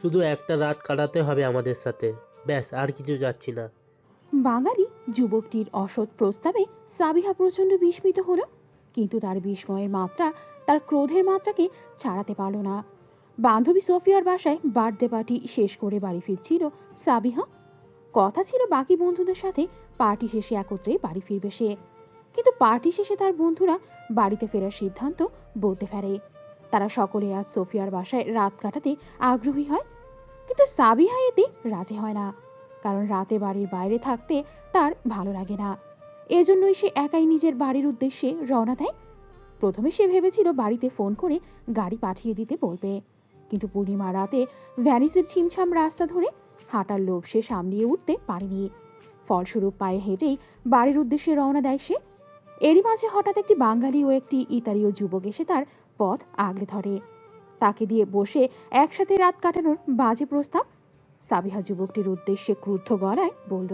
শুধু একটা রাত কাটাতে হবে আমাদের সাথে, ব্যাস, আর কিছু যাচ্ছি না। বাঙালি যুবকটির অসৎ প্রস্তাবে সাবিহা প্রচণ্ড বিস্মিত হলো, কিন্তু তার বিস্ময়ের মাত্রা তার ক্রোধের মাত্রাকে ছাড়াতে পারল না। বান্ধবী সোফিয়ার বাসায় বার্থডে পার্টি শেষ করে বাড়ি ফিরছিল সাবিহা। কথা ছিল বাকি বন্ধুদের সাথে পার্টি শেষে একত্রে বাড়ি ফিরবে সে, কিন্তু পার্টি শেষে তার বন্ধুরা বাড়িতে ফেরার সিদ্ধান্ত বলতে ফেরে। তারা সকলে আজ সোফিয়ার বাসায় রাত কাটাতে আগ্রহী হয়, কিন্তু সাবিহা এতে রাজি হয় না, কারণ রাতে বাড়ির বাইরে থাকতে তার ভালো লাগে না। এজন্যই সে একাই নিজের বাড়ির উদ্দেশ্যে রওনা দেয়। প্রথমে সে ভেবেছিল বাড়িতে ফোন করে গাড়ি পাঠিয়ে দিতে বলবে, কিন্তু পূর্ণিমা রাতে ভ্যানিসের ছিমছাম রাস্তা ধরে হাঁটার লোভ সে সামলিয়ে উঠতে পারেনি। ফলস্বরূপ পায়ে হেঁটেই বাড়ির উদ্দেশ্যে রওনা দেয় সে। এরই মাঝে হঠাৎ একটি বাঙালি ও একটি ইতালীয় যুবক এসে তার পথ আগলে ধরে। তাকে দিয়ে বসে একসাথে রাত কাটানোর বাজে প্রস্তাব। সাবিহা যুবকটির উদ্দেশ্যে ক্রুদ্ধ গলায় বলল।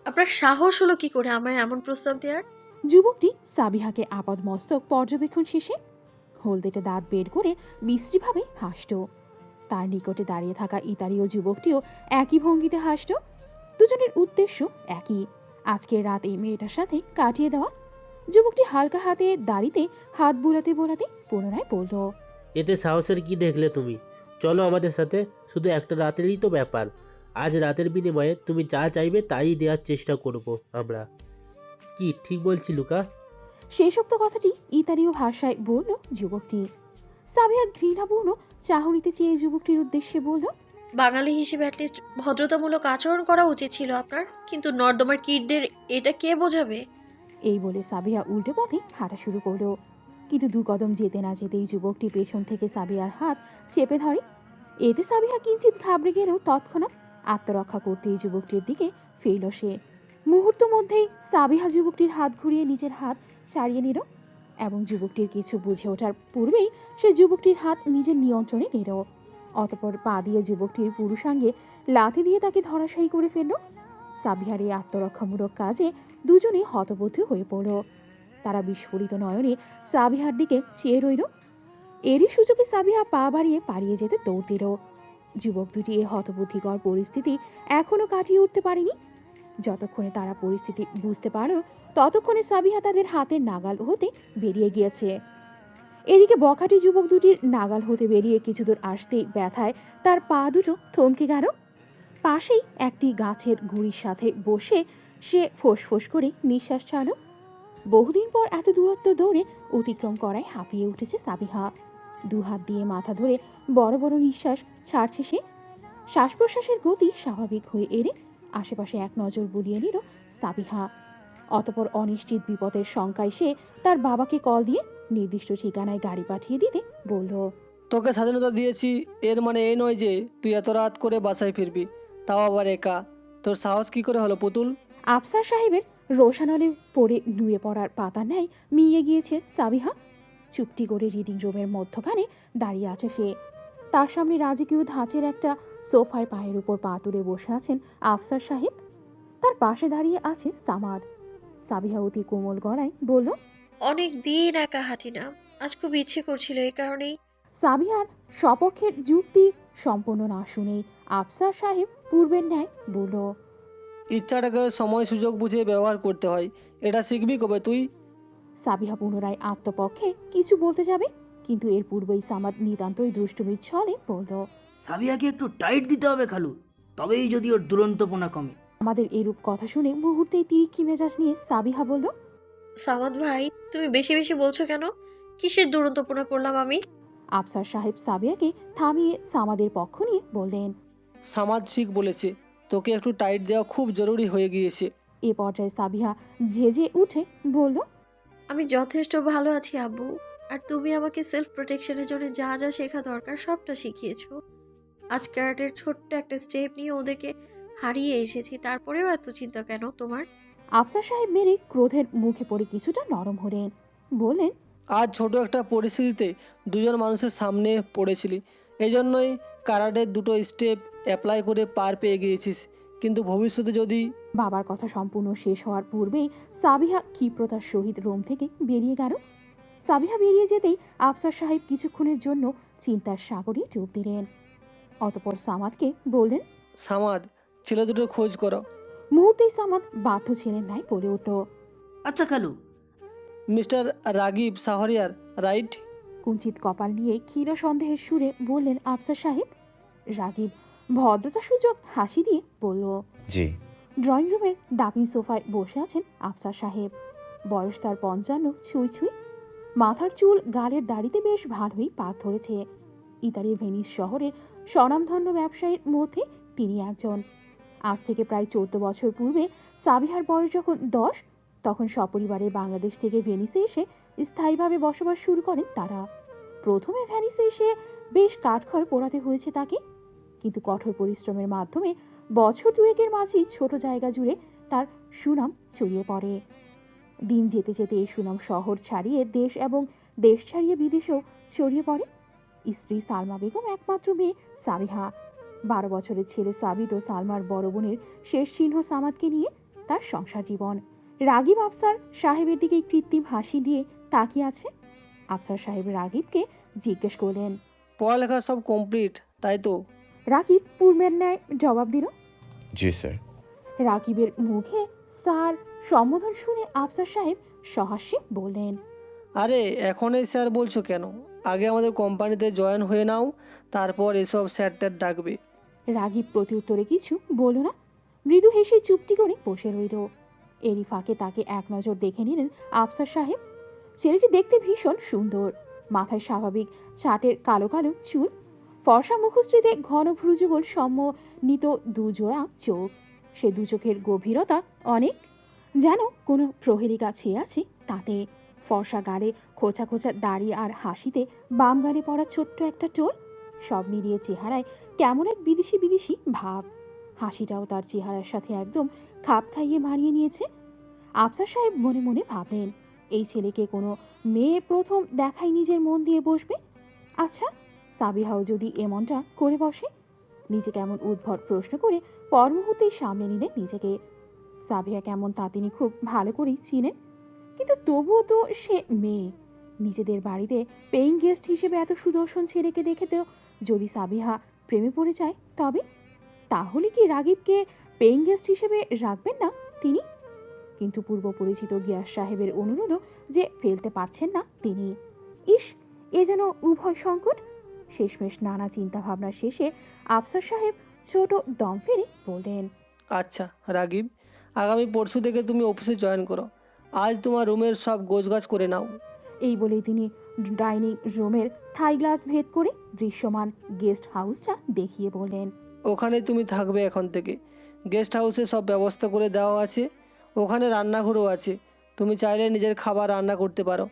আপনার সাহস হলো কি করে আমায় এমন প্রস্তাব দেওয়ার? যুবকটি সাবিহাকে আপাদমস্তক পর্যবেক্ষণ শেষে হলদেটে দাঁত বের করে বিশ্রীভাবে হাসল। তার নিকটে দাঁড়িয়ে থাকা ইতালীয় যুবকটিও একই ভঙ্গিতে হাসল। দুজনের উদ্দেশ্য একই, আজকের রাত এই মেয়েটার সাথে কাটিয়ে দেওয়া। যুবকটি হালকা হাতে দাড়িতে হাত বুলাতে বোলাতে পুনরায় বলল। এতে সাহসের কি দেখলে তুমি? চলো আমাদের সাথে, শুধু একটা রাতেরই তো ব্যাপার। আজ রাতের বিনিময়ে তুমি যা চাইবে তাই দেওয়ার চেষ্টা করব আমরা। কি ঠিক বলছি লুকা? শেষোক্ত কথাটি ইতালীয় ভাষায় বলল যুবকটি। সাবিহা ঘৃণাপূর্ণ চাহনিতে চেয়ে যুবকটির উদ্দেশ্যে বলল। বাঙালি হিসেবে অ্যাটলিস্ট ভদ্রতামূলক আচরণ করা উচিত ছিল আপনার, কিন্তু নর্দমার কীটদের এটা কে বোঝাবে? এই বলে সাবিহা উল্টো পথে হাঁটা শুরু করলো, কিন্তু দু কদম যেতে না যেতেই যুবকটি পেছন থেকে সাবিহার হাত চেপে ধরে। এতে সাবিহা কিঞ্চিত ঘাবড়ে গেলেও তৎক্ষণাৎ আত্মরক্ষা করতেই যুবকটির দিকে ফিরল সে। মুহূর্ত মধ্যেই সাবিহা যুবকটির হাত ঘুরিয়ে নিজের হাত ছাড়িয়ে নিল, এবং যুবকটির কিছু বুঝে ওঠার পূর্বেই সে যুবকটির হাত নিজের নিয়ন্ত্রণে নিল। অতঃপর পা দিয়ে যুবকটির পুরুষাঙ্গে লাথি দিয়ে তাকে ধরাশায়ী করে ফেলল। সাবিহার এই আত্মরক্ষামূলক কাজে দুজনেই হতবুদ্ধ হয়ে পড়ল। তারা বিস্ফোরিত নয়নে সাবিহার দিকে চেয়ে রইল। এরই সুযোগে সাবিহা পা বাড়িয়ে পালিয়ে যেতে দৌড় দিল। যুবক দুটি এ হতবুদ্ধিকর পরিস্থিতি এখনো কাটিয়ে উঠতে পারেনি। যতক্ষণে তারা পরিস্থিতি বুঝতে পারল, ততক্ষণে সাবিহা তাদের হাতের নাগাল হতে বেরিয়ে গিয়েছে। এদিকে বখাটে যুবক দুটির নাগাল হতে বেরিয়ে কিছু দূর আসতেই ব্যথায় তার পা দুটো থমকে গেল। পাশেই একটি গাছের গুঁড়ির সাথে বসে সে ফোঁস করে নিঃশ্বাস ছাড়ল। বহুদিন পর এত দূরত্ব দৌড়ে অতিক্রম করায় হাঁপিয়ে উঠেছে সাবিহা। দু হাত দিয়ে মাথা ধরে বড় বড় নিঃশ্বাস ছাড়ছে সে। শ্বাস প্রশ্বাসের গতি স্বাভাবিক হয়ে এলে আশেপাশে এক নজর বুলিয়ে নিল সাবিহা। অতপর অনিশ্চিত বিপদের শঙ্কায় সে তার বাবাকে কল দিয়ে নির্দিষ্ট ঠিকানায় গাড়ি পাঠিয়ে দিতে বলল। তোকে স্বাধীনতা দিয়েছি, এর মানে এই নয় যে তুই এত রাত করে বাসায় ফিরবি, তাও আবার একা। তোর সাহস কি করে হলো পুতুল? আফসার সাহেবের রোশানলে পড়ে নুয়ে পড়ার পাতা ন্যায় মিয়ে গিয়েছে সাবিহা। চুপটি করে রিডিং রুমের মধ্যখানে দাঁড়িয়ে আছে সে। তার সামনে রাজকীয় ধাঁচের একটা সোফায় পায়ের উপর পা তুলে বসে আছেন আফসার সাহেব। তার পাশে দাঁড়িয়ে আছে সামাদ। সাবিহা অতি কোমল গলায় বলল। অনেক দিন একা হাঁটি না, আজ খুব ইচ্ছে করছিল, এই কারণেই। সাবিহার সপক্ষের যুক্তি সম্পূর্ণ না শুনেই আফসার সাহেব পূর্বের ন্যায় বলল। ইচ্ছাটাকে সময় সুযোগ বুঝে ব্যবহার করতে হয়, এটা শিখবি কবে তুই? সাবিহা পুনরায় আত্মপক্ষে কিছু বলতে যাবে, কিন্তু এর পূর্বেই সামাদ নিতান্তই দুষ্টুমির ছলে বলল। সাবিয়াকে একটু টাইট দিতে হবে খালু, তবেই যদি ওর দুরন্তপনা কমে। আমাদের এরূপ কথা শুনে মুহূর্তেই তিরিক্ষি মেজাজ নিয়ে সাবিহা বলল। সামাদ ভাই, তুমি বেশি বেশি বলছো কেন? কিসের দুরন্তপনা করলাম আমি? আফসার সাহেব সাবিয়াকে থামিয়ে সামাদের পক্ষ নিয়ে বললেন। সামাদ ঠিক বলেছে, তোকে একটু টাইট দেওয়া খুব জরুরি হয়ে গিয়েছে। এ পর্যায়ে সাবিহা ঝেঁঝে উঠে বলল। আমি যথেষ্ট ভালো আছি আব্বু, আর তুমি আমাকে সেলফ প্রোটেকশনের জন্য যা যা শেখা দরকার সবটা শিখিয়েছো। আজ ক্যারাটের ছোট্ট একটা স্টেপ নিয়ে ওদেরকে হারিয়ে এসেছি, তারপরেও এত চিন্তা কেন তোমার? আফসার সাহেব মেরে ক্রোধের মুখে পড়ে কিছুটা নরম হলেন, বললেন। আজ ছোট একটা পরিস্থিতিতে দুজন মানুষের সামনে পড়েছিলি, এই জন্যই কারাটের দুটো স্টেপ অ্যাপ্লাই করে পার পেয়ে গিয়েছিস, কিন্তু ভবিষ্যতে যদি... বাবার কথা সম্পূর্ণ শেষ হওয়ার পূর্বেই সাবিহা ক্ষিপ্রতার সহিত রুম থেকে বেরিয়ে গেল। সাবিহা বেরিয়ে যেতেই আফসার সাহেব কিছুক্ষণের জন্য চিন্তার সাগরে ডুব দিলেন। অতপর সামাদকে বললেন। সামাদ, ছেলে দুটোর খোঁজ করো। মুহূর্তেই সামাদ বাধ্য ছেলের ন্যায় বলে উঠল। আচ্ছা খালু। Mister Ragib Shahriar, right? কুঞ্চিত কপাল নিয়ে ক্ষীণ সন্দেহের সুরে বললেন আফসার সাহেব। রাগিব ভদ্রতা সূচক হাসি দিয়ে বলল। জি। ড্রয়িং রুমের দাপিন সোফায় বসে আছেন আফসার সাহেব। বয়স তার 55 ছুঁই ছুঁই। মাথার চুল গালের দাড়িতে বেশ ভালোই পাক ধরেছে। ইতালির ভেনিস শহরের স্বনামধন্য ব্যবসায়ীর মধ্যে তিনি একজন। আজ থেকে প্রায় 14 বছর পূর্বে সাবিহার বয়স যখন 10, তখন সপরিবারে বাংলাদেশ থেকে ভেনিসে এসে স্থায়ীভাবে বসবাস শুরু করেন তারা। প্রথমে ভেনিসে এসে বেশ কাঠখড় পোড়াতে হয়েছে তাকে, কিন্তু কঠোর পরিশ্রমের মাধ্যমে বছর দুয়েকের মাঝেই ছোট জায়গা জুড়ে তার সুনাম ছড়িয়ে পড়ে। দিন যেতে যেতে এই সুনাম শহর ছাড়িয়ে দেশ এবং দেশ ছাড়িয়ে বিদেশেও ছড়িয়ে পড়ে। স্ত্রী সালমা বেগম, একমাত্র মেয়ে সাবিহা। 12 বছরের ছেলে সাবিত ও সালমার বড় বোনের শেষ চিহ্ন সামাদকে নিয়ে তার সংসার জীবন। রাগিব আফসার সাহেবের দিকে কৃত্রিম হাসি দিয়ে তাকিয়ে আছে। আফসার সাহেব রাগিবকে জিজ্ঞেস করলেন। পড়ালেখা সব কমপ্লিট, তাই তো? রাগিব পূর্বের ন্যায় জবাব দিল। জি স্যার। রাকিবের মুখে স্যার সম্বোধন শুনে আফসার সাহেব সহাস্যে বললেন। আরে এখন এই স্যার বলছো কেন? আগে আমাদের কোম্পানিতে জয়েন হয়ে নাও, তারপর এসব স্যার ট্যার ডাকবে। রাগিব প্রত্যুত্তরে কিছু বলল না, মৃদু হেসে চুপটি করে বসে রইল। এরই ফাঁকে তাকে এক নজর দেখে নিলেন আফসার সাহেব। ছেলেটি দেখতে ভীষণ সুন্দর। মাথায় স্বাভাবিক চাটের কালো কালো চুল, ফর্সা মুখশ্রীতে ঘন ভ্রুযুগল সম্মিলিত দুজোড়া চোখ। সে দু চোখের গভীরতা অনেক, যেন কোনো প্রহেলিকা ছেয়ে আছে তাতে। ফর্সা গালে খোঁচা খোঁচা দাড়ি আর হাসিতে বাম গালে পড়া ছোট্ট একটা টোল। সব মিলিয়ে চেহারায় কেমন এক বিদেশি বিদেশি ভাব। হাসিটাও তার চেহারার সাথে একদম খাপ খাইয়ে মানিয়ে নিয়েছে। আফসার সাহেব মনে মনে ভাবলেন, এই ছেলেকে কোনো মেয়ে প্রথম দেখাই নিজের মন দিয়ে বসবে। আচ্ছা, সাবিহাও যদি এমনটা করে বসে? নিজে কেমন উদ্ভট প্রশ্ন করে পর মুহূর্তেই সামনে নিলেন নিজেকে। সাবিহা কেমন তা তিনি খুব ভালো করেই চিনেন, কিন্তু তবুও তো সে মেয়ে। নিজেদের বাড়িতে পেইং গেস্ট হিসেবে এত সুদর্শন ছেলেকে দেখে তো যদি সাবিহা প্রেমে পড়ে যায়, তবে তাহলে কি রাগিবকে পেইং গেস্ট হিসেবে রাখবেন না তিনি? কিন্তু পূর্ব পরিচিত গিয়াস সাহেবের অনুরোধও যে ফেলতে পারছেন না তিনি। ইস, এ যেন উভয় সংকট। শেষমেশ নানা চিন্তা ভাবনার শেষে আফসার সাহেব ছোট দম ফেলে বললেন। আচ্ছা রাগিব, আগামী পরশু থেকে তুমি অফিসে জয়েন করো। আজ তোমার রুমের সব গোছগাছ করে নাও। এই বলেই তিনি ডাইনিং রুমের থাই গ্লাস ভেদ করে দৃশ্যমান গেস্ট হাউসটা দেখিয়ে বললেন। ওখানে তুমি থাকবে এখন থেকে। গেস্ট হাউসে সব ব্যবস্থা করে দেওয়া আছে, ওখানে রান্নাঘরও আছে। তুমি চাইলে নিজের খাবার রান্না করতে পারো।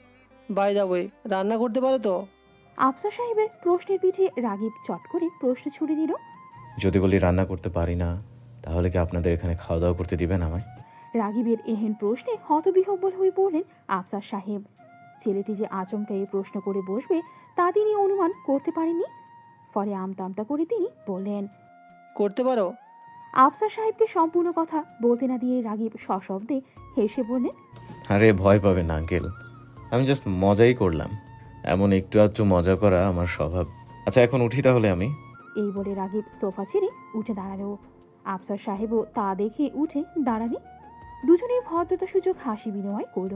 বাই দা ওয়ে, রান্না করতে পারো তো? আফসার সাহেবের প্রশ্নের পিঠে রাগিব চট করে প্রশ্ন ছুড়ে দিল। যদি বলি রান্না করতে পারি না, তাহলে কি আপনাদের এখানে খাওয়া দাওয়া করতে দিবেন আমায়? রাগিবের এহেন প্রশ্নে হতবিহ্বল হয়ে পড়লেন আফসার সাহেব। ছেলেটি যে আচমকা এই প্রশ্ন করে বসবে তা তিনি অনুমান করতে পারেননি। ফলে আমতা করে তিনি বললেন, করতে পারো। আফসার সাহেবকে সম্পূর্ণ কথা বলতে না দিয়ে রাগিব সশব্দে হেসে বললেন। আরে ভয় পাবেন না আঙ্কেল, আমি জাস্ট মজাই করলাম। এমন একটু আধটু মজা করা আমার স্বভাব। আচ্ছা এখন উঠি তাহলে আমি। এই বলে রাগিব সোফা ছেড়ে উঠে দাঁড়ালো। আফসার সাহেবও তা দেখে উঠে দাঁড়ালেন। দুজনেই ভদ্রতাসূচক হাসি বিনিময় করল।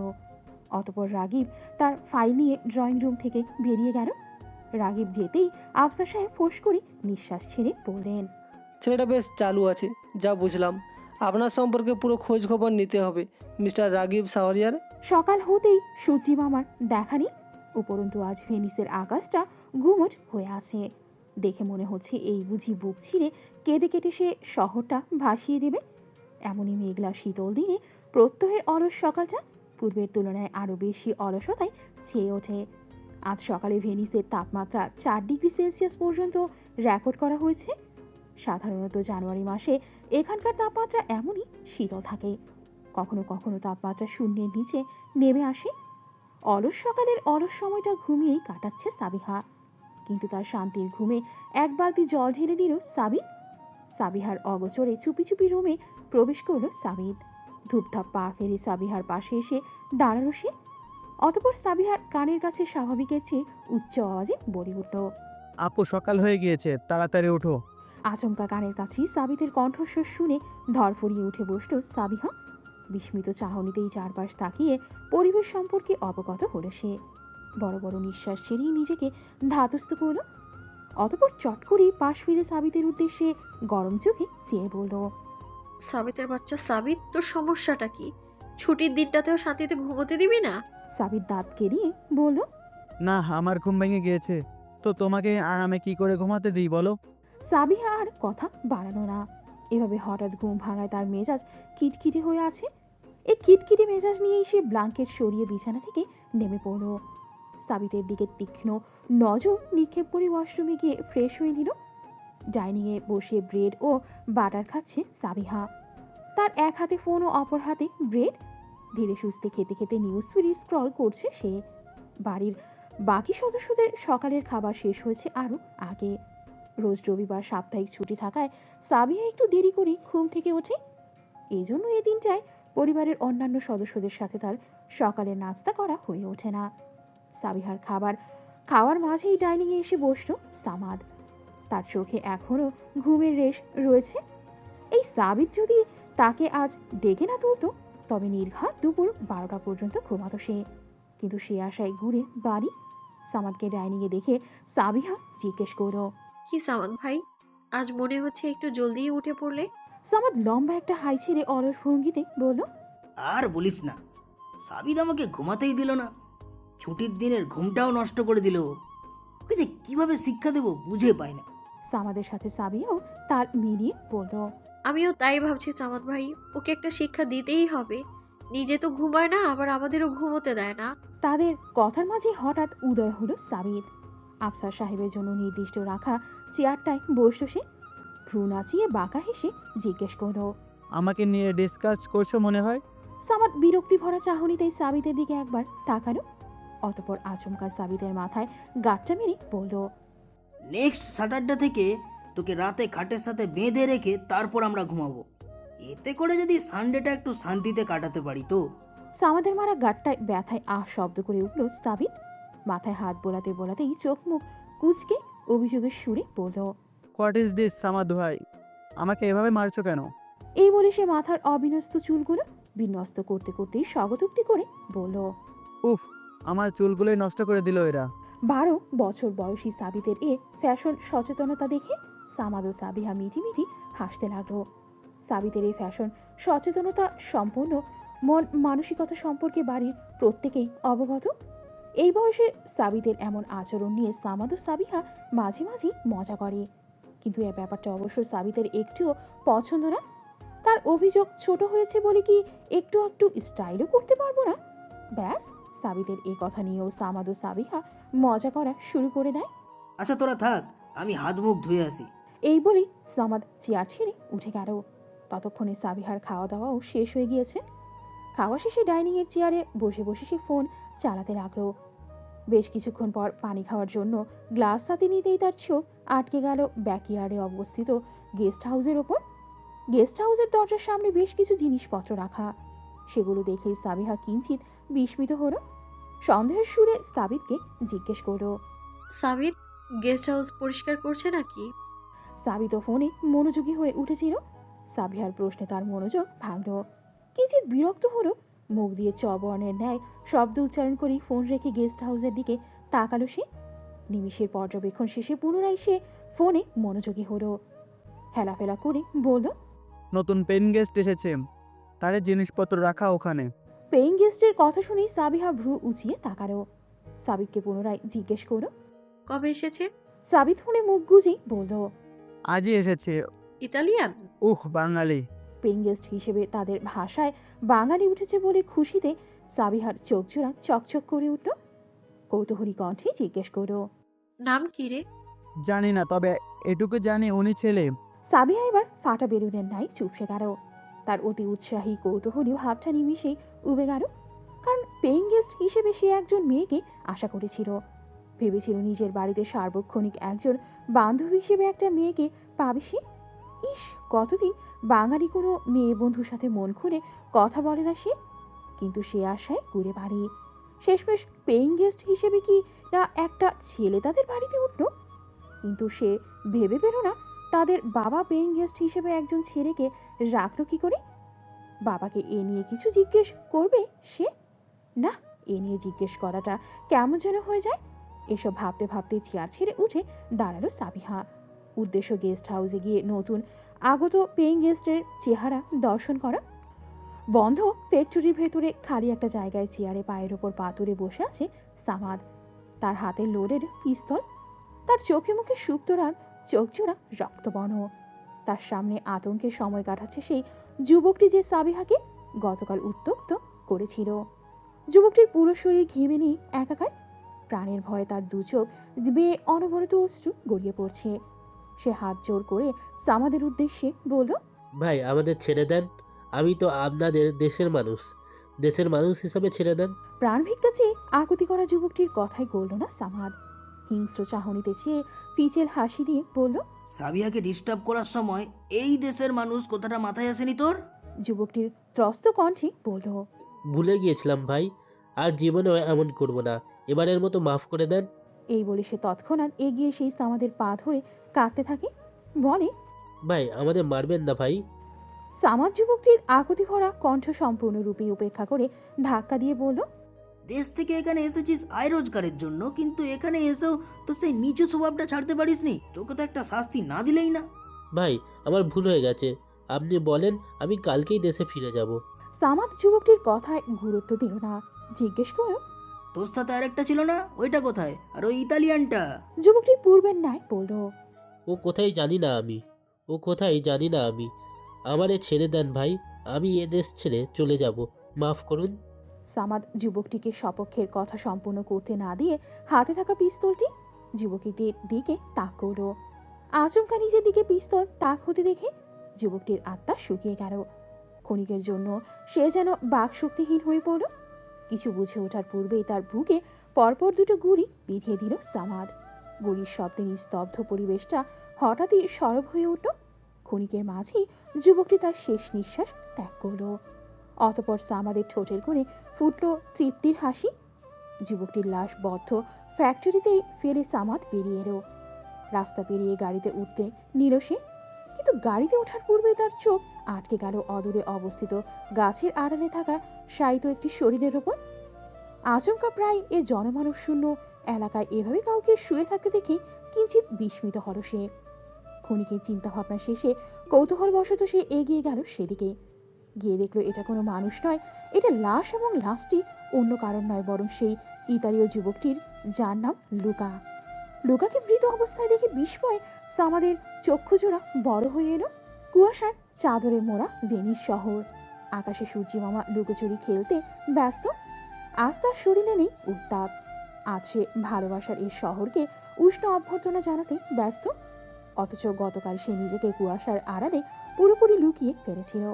অতপর রাগিব তার ফাইল নিয়ে ড্রয়িং রুম থেকে বেরিয়ে গেল। রাগিব যেতেই আফসার সাহেব ফোঁস করে নিঃশ্বাস ছেড়ে বললেন, ছেলেটা বেশ চালু আছে, যা বুঝলাম। আপনার সম্পর্কে পুরো খোঁজ খবর নিতে হবে মিস্টার রাগিব সাহরিয়ার। সকাল হতেই সূর্যি মামার দেখা নেই। উপরন্তু আজ ভেনিসের আকাশটা ঘুমট হয়ে আছে। দেখে মনে হচ্ছে এই বুঝি বুক ছিঁড়ে কেঁদে কেটে সে শহরটা ভাসিয়ে দেবে। এমনই মেঘলা শীতল দিনে প্রত্যহের অলস সকালটা পূর্বের তুলনায় আরও বেশি অলসতায় ছেয়ে ওঠে। আজ সকালে ভেনিসের তাপমাত্রা 4 ডিগ্রি সেলসিয়াস পর্যন্ত রেকর্ড করা হয়েছে। সাধারণত জানুয়ারি মাসে এখানকার তাপমাত্রা এমনই শীতল থাকে। কখনো কখনো তাপমাত্রা শূন্যের নিচে নেমে আসে। অলস সকালের অলস সময়টা ঘুমিয়েই কাটাচ্ছে সাবিহা। কিন্তু তার শান্তির ঘুমে এক বালতি জল ঢেলে দিল সাবিত। সাবিহার অগোচরে চুপি চুপি রুমে প্রবেশ করল সাবিত। ধূপধাপ পা ফেলে সাবিহার পাশে এসে দাঁড়ালো সে। অতপর সাবিহার কানের কাছে স্বাভাবিকের চেয়ে উচ্চ আওয়াজে বলে উঠল, আপু সকাল হয়ে গিয়েছে, তাড়াতাড়ি ওঠো। আচমকা কানের কাছেই সাবিতের কণ্ঠস্বর শুনে ধরফড়িয়ে উঠে বসল সাবিহা। বিস্মিত চাহনিতেই চারপাশ তাকিয়ে পরিবেশ সম্পর্কে অবগত হলো সে। বড় বড় নিঃশ্বাস ছেড়েই নিজেকে ধাতস্থ করল। অতপর চট করে পাশ ফিরে সাবিতের উদ্দেশ্যে গরম চোখে চেয়ে বলল, সাবিতের বাচ্চা সাবিত, তোর সমস্যাটা কি? ছুটির দিনটাতেও শান্তিতে ঘুমোতে দিবি না? সাবিত দাঁত কেরিয়ে বলল, না, আমার ঘুম ভেঙে গিয়েছে, তো তোমাকে আরামে কি করে ঘুমাতে দিই বলো? সাবিহা আর কথা বাড়ানো না। এভাবে হঠাৎ ঘুম ভাঙায় তার মেজাজ খিটখিটে হয়ে আছে। এই খিটখিটে মেজাজ নিয়েই সে ব্ল্যাঙ্কেট সরিয়ে বিছানা থেকে নেমে পড়ল। সাবিতের দিকে তীক্ষ্ণ নজর নিক্ষেপ করে ওয়াশরুমে গিয়ে ফ্রেশ হয়ে নিল। ডাইনিংয়ে বসে ব্রেড ও বাটার খাচ্ছে সাবিহা। তার এক হাতে ফোন ও অপর হাতে ব্রেড। ধীরে সুস্থে খেতে খেতে নিউজ ফিড স্ক্রল করছে সে। বাড়ির বাকি সদস্যদের সকালের খাবার শেষ হয়েছে আরও আগে। রোজ রবিবার সাপ্তাহিক ছুটি থাকায় সাবিহা একটু দেরি করে ঘুম থেকে ওঠে। এই জন্য এই দিনটায় পরিবারের অন্যান্য সদস্যদের সাথে তার সকালের নাস্তা করা হয়ে ওঠে না। সাবিহার খাওয়ার মাঝেই ডাইনিংয়ে এসে বসল সামাদ। তার চোখে এখনও ঘুমের রেশ রয়েছে। এই সাবিত যদি তাকে আজ ডেকে না তুলতো তবে নির্ঘাত দুপুর 12টা পর্যন্ত ঘুমাতো সে। কিন্তু সে আশায় ঘুরে বাড়ি। সামাদকে ডাইনিংয়ে দেখে সাবিহা জিজ্ঞেস করল, কি সামাদ ভাই, আজ মনে হচ্ছে একটু জলদিই উঠে পড়লে? সামাদ লম্বা একটা হাই ছেড়ে অলস ভঙ্গিতে বলল, আর বলিস না, সাবিদ আমাকে ঘুমাতেই দিল না। ছুটির দিনের ঘুমটাও নষ্ট করে দিল। ওকে যে কিভাবে শিক্ষা দেবো বুঝে পাই না। সামাদের সাথে সাবিয়াও তাল মিলিয়ে বলল, আমিও তাই ভাবছি সামাদ ভাই, ওকে একটা শিক্ষা দিতেই হবে। নিজে তো ঘুমায় না, আবার আমাদেরও ঘুমোতে দেয় না। তাদের কথার মাঝে হঠাৎ উদয় হলো সাবিত। আফসার সাহেবের জন্য নির্দিষ্ট রাখা চেয়ারটায় বসল সে। ভ্রু নাচিয়ে বাঁকা হেসে জিজ্ঞেস করল, আমাকে নিয়ে ডিসকাস করছো মনে হয়? সামাদ বিরক্তি ভরা চাহনিতেই সাবিতের দিকে একবার তাকালো। অতপর আচমকা সাবিতের মাথায় গাঁটটা মেরে বলল, নেক্সট স্যাটারডে থেকে তোকে রাতে খাটের সাথে বেঁধে রেখে তারপর আমরা ঘুমাবো। এতে করে যদি সানডেটা একটু শান্তিতে কাটাতে পারি তো। সামাদের মারা গাঁটটায় ব্যথায় আহ শব্দ করে উঠল সাবিত। মাথায় হাত বোলাতে বোলাতেই চোখ মুখ কুচকে অভিযোগের সুরে বলল, হোয়াট ইজ দিস সামাদ ভাই, আমাকে এভাবে মারছো কেন? এই বলে সে মাথার অবিন্যস্ত চুলগুলো বিন্যস্ত করতে করতেই স্বগতোক্তি করে বলল, উফ, আমার চুলগুলোই নষ্ট করে দিল এরা। 12 বছর বয়সী সাবিতের এ ফ্যাশন সচেতনতা দেখে সামাদ ও সাবিহা মিটিমিটি হাসতে লাগলো। সাবিতের এই ফ্যাশন সচেতনতা সম্পন্ন মন মানসিকতা সম্পর্কে বাড়ির প্রত্যেকেই অবগত। এই বয়সে সাবিতের এমন আচরণ নিয়ে সামাদ ও সাবিহা মাঝে মাঝে মজা করে। কিন্তু এই ব্যাপারটা অবশ্য সাবিতের একটুও পছন্দ না। তার অভিযোগ ছোট হয়েছে বলে কি একটু একটু স্টাইলও করতে পারবো না। ব্যাস, সাবিতের এই কথা নিয়েও সামাদ ও সাবিহা মজা করা শুরু করে দেয়। আচ্ছা তোরা থাক, আমি হাত মুখ ধুয়ে আসি। এই বলেই সামাদ চেয়ার ছেড়ে উঠে গেল। ততক্ষণে সাবিহার খাওয়া দাওয়াও শেষ হয়ে গিয়েছে। খাওয়া শেষে ডাইনিংয়ের চেয়ারে বসে বসে সে ফোন চালাতে লাগলো। বেশ কিছুক্ষণ পর পানি খাওয়ার জন্য গ্লাস হাতে নিতেই তার চোখ আটকে গেল ব্যাকইয়ার্ডে অবস্থিত গেস্ট হাউসের ওপর। গেস্ট হাউসের দরজার সামনে বেশ কিছু জিনিসপত্র রাখা। সেগুলো দেখেই সাবিহা কিঞ্চিত বিস্মিত হলো। সন্দেহের সুরে সাবিতকে জিজ্ঞেস করলো, সাবিত, গেস্ট হাউস পরিষ্কার করছে নাকি? সাবিত ফোনে মনোযোগী হয়ে উঠেছিল। সাবিহার প্রশ্নে তার মনোযোগ ভাঙল। কিঞ্চিত বিরক্ত হলো। মুখ দিয়ে চবর্ণের ন্যায় শব্দ উচ্চারণ করেই ফোন রেখে গেস্ট হাউসের দিকে তাকালো সে। নিমিষের পর্যবেক্ষণ শেষে পুনরায় সে ফোনে মনোযোগী হলো। হেলাফেলা করে বলল, নতুন পেন গেস্ট এসেছে, তার জিনিসপত্র রাখা ওখানে। পেইং গেস্টের কথা শুনেই সাবিহা ভ্রু উঁচিয়ে তাকালো। সাবিতকে পুনরায় জিজ্ঞেস করলো। কবে এসেছে? সাবিত ফোনে মুখ গুজেই বলল, আজই এসেছে। ইতালিয়ান? বাঙালি। পেইং গেস্ট হিসেবে তাদের ভাষায় বাঙালি উঠেছে বলে খুশিতে সাবিহার চোখ জোড়া চকচক করে উঠল। কৌতূহলী কণ্ঠে জিজ্ঞেস করলো, নাম কি রে? জানি না, তবে এটুকু জানি উনি ছেলে। সাবিহা এবার ফাটা বেলুনের ন্যায় চুপসে গেল। তার অতি উৎসাহী কৌতূহলী ভাবটা নিমিশেই উবে গেল। কারণ পেইং গেস্ট হিসেবে সে একজন মেয়েকে আশা করেছিল। ভেবেছিল নিজের বাড়িতে সার্বক্ষণিক একজন বান্ধবী হিসেবে একটা মেয়েকে পাবে সে। ইস, কতদিন বাঙালি কোনো মেয়ে বন্ধুর সাথে মন খুলে কথা বলে না সে। কিন্তু সে আশায় ঘুরে বাড়ি। শেষমেশ পেইং গেস্ট হিসেবে কি না একটা ছেলে তাদের বাড়িতে উঠল। কিন্তু সে ভেবে পেল না তাদের বাবা পেইং গেস্ট হিসেবে একজন ছেলেকে রাখলো কি করে। বাবাকে এ নিয়ে কিছু জিজ্ঞেস করবে সে? না, এ নিয়ে জিজ্ঞেস করাটা কেমন যেন হয়ে যায়। এসব ভাবতে ভাবতে চেয়ার ছেড়ে উঠে দাঁড়ালো সাবিহা। উদ্দেশ্য গেস্ট হাউসে গিয়ে নতুন আগত পেইং গেস্টের চেহারা দর্শন করা। বন্ধ ফ্যাক্টরির ভেতরে খালি একটা জায়গায় চেয়ারে পায়ের ওপর পা তুলে বসে আছে সামাদ। তার হাতে লোডেড পিস্তল, তার চোখে মুখে সুপ্ত রাগ, চোখজোড়া রক্তবর্ণ। তার সামনে আতঙ্কে সময় কাটাচ্ছে সেই যুবকটি যে সাবিহাকে গতকাল উত্ত্যক্ত করেছিল। যুবকটির পুরো শরীর ঘেমে নিয়ে একাকার, প্রাণের ভয়ে তার দু চোখ বেয়ে অনবরত অশ্রু গড়িয়ে পড়ছে। সে হাত জোর করে সামাদের উদ্দেশ্যে বলল, ভাই আমাদের ছেড়ে দেন, আমি তো আপনাদের দেশের মানুষ, দেশের মানুষ হিসাবে ছেড়ে দেন। প্রাণ ভিক্ষা চেয়ে আকুতি করা যুবকটির কথাই গলল না সামাদ। হিংস্র চাহনিতে চেয়ে পিচেল হাসি দিয়ে বলল, সাবিয়াকে ডিস্টার্ব করার সময় এই দেশের মানুষ কথাটা মাথায় আসেনি তোর? যুবকটির ত্রস্ত কণ্ঠে বলল, ভুলে গিয়েছিলাম ভাই, আর জীবনেও এমন করব না, এবারের মতো মাফ করে দেন। এই বলে সে তৎক্ষণাৎ এগিয়ে সেই সামাদের পা ধরে কাঁদতে থাকে। বলে, ভাই আমাদের মারবেন না ভাই। সামাদ যুবকটির আকুতি ভরা কণ্ঠ সম্পূর্ণরূপে উপেক্ষা করে ধাক্কা দিয়ে বলল, দেশ থেকে এখানে এসেছিস আয় রোজগারের জন্য, কিন্তু এখানে এসেও তো সেই নিচু স্বভাবটা ছাড়তে পারিসনি। তোকে তো একটা শাস্তি না দিলেই না। ভাই আমার ভুল হয়ে গেছে, আপনি বলেন আমি কালকেই দেশে ফিরে যাব। সামাদ যুবকটির কথায় গুরুত্ব দিল না, জিজ্ঞেস করল, তোর সাথে আরেকটা ছিল না, ওইটা কোথায়? আর ওই ইতালিয়ানটা? যুবকটি পূর্বের ন্যায় বলল, ও কোথায় জানি না আমি, ও কোথায় জানি না আমি, আমারে ছেড়ে দেন ভাই, আমি এ দেশ ছেড়ে চলে যাব, মাফ করুন। সামাদ যুবকটিকে সপক্ষের কথা সম্পূর্ণ করতে না দিয়ে হাতে থাকা পিস্তলটি যুবকটির দিকে তাক করল। আচমকা নিজের দিকে পিস্তল তাক হতে দেখে যুবকটির আত্মা শুকিয়ে গেল। ক্ষণিকের জন্য সে যেন বাক শক্তিহীন হয়ে পড়ল। কিছু বুঝে ওঠার পূর্বেই তার বুকে পরপর দুটো গুলি বিঁধিয়ে দিল সামাদ। গুলির শব্দে নিস্তব্ধ পরিবেশটা হঠাৎই সরব হয়ে উঠল। ক্ষণিকের মাঝেই যুবকটি তার শেষ নিঃশ্বাস ত্যাগ করল। অতপর সামাদের ঠোঁটের কোণে ফুটল তৃপ্তির হাসি। যুবকটির লাশ বদ্ধ ফ্যাক্টরিতেই ফেলে সামাদ বেরিয়ে এলো। রাস্তা পেরিয়ে গাড়িতে উঠতে নিল সে, কিন্তু গাড়িতে ওঠার পূর্বে তার চোখ আটকে গেল অদূরে অবস্থিত গাছের আড়ালে থাকা শায়িত একটি শরীরের ওপর। আচমকা প্রায় এ জনমানব শূন্য এলাকায় এভাবে কাউকে শুয়ে থাকতে দেখে কিঞ্চিত বিস্মিত হল সে। ক্ষণিকের চিন্তাভাবনা শেষে কৌতূহলবশত সে এগিয়ে গেল সেদিকে। গিয়ে দেখলো এটা কোনো মানুষ নয়, এটা লাশ, এবং লাশটি অন্য কারণ নয় বরং সেই ইতালীয় যুবকটির, যার নাম লুকা। লুকাকে মৃত অবস্থায় দেখে বিস্ময়ে সামাদের চক্ষুজোড়া বড় হয়ে এলো। কুয়াশার চাদরে মোড়া ভেনিস শহর, আকাশে সূর্যমামা লুকোচুরি খেলতে ব্যস্ত। আজ তার শরীরে নেই উত্তাপ, আজ সে ভালোবাসার এই শহরকে উষ্ণ অভ্যর্থনা জানাতে ব্যস্ত। অথচ গতকাল সে নিজেকে কুয়াশার আড়ালে পুরোপুরি লুকিয়ে ফেলেছিল।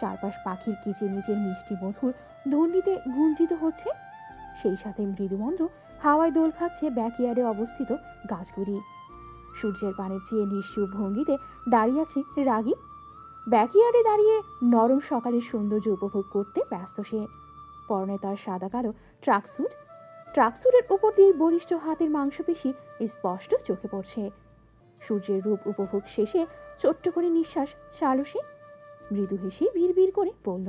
চারপাশ পাখির কিচিরমিচির মিষ্টি মধুর ধ্বনিতে গুঞ্জিত হচ্ছে, সেই সাথে মৃদুমন্দ্র হাওয়ায় দোল খাচ্ছে ব্যাকইয়ার্ডে অবস্থিত গাছগুলি। সূর্যের পানের চেয়ে নিশ্চুপ ভঙ্গিতে দাঁড়িয়ে আছে রাগীব। ব্যাকইয়ার্ডে দাঁড়িয়ে নরম সকালের সৌন্দর্য উপভোগ করতে ব্যস্ত সে। পরনে তার সাদা কালো ট্রাকস্যুট, ট্রাকস্যুটের উপর দিয়ে বলিষ্ঠ হাতের মাংসপেশি স্পষ্ট চোখে পড়ছে। সূর্যের রূপ উপভোগ শেষে ছোট্ট করে নিঃশ্বাস ছাড়ল সে। মৃদু হেসে বিড় করে বলল,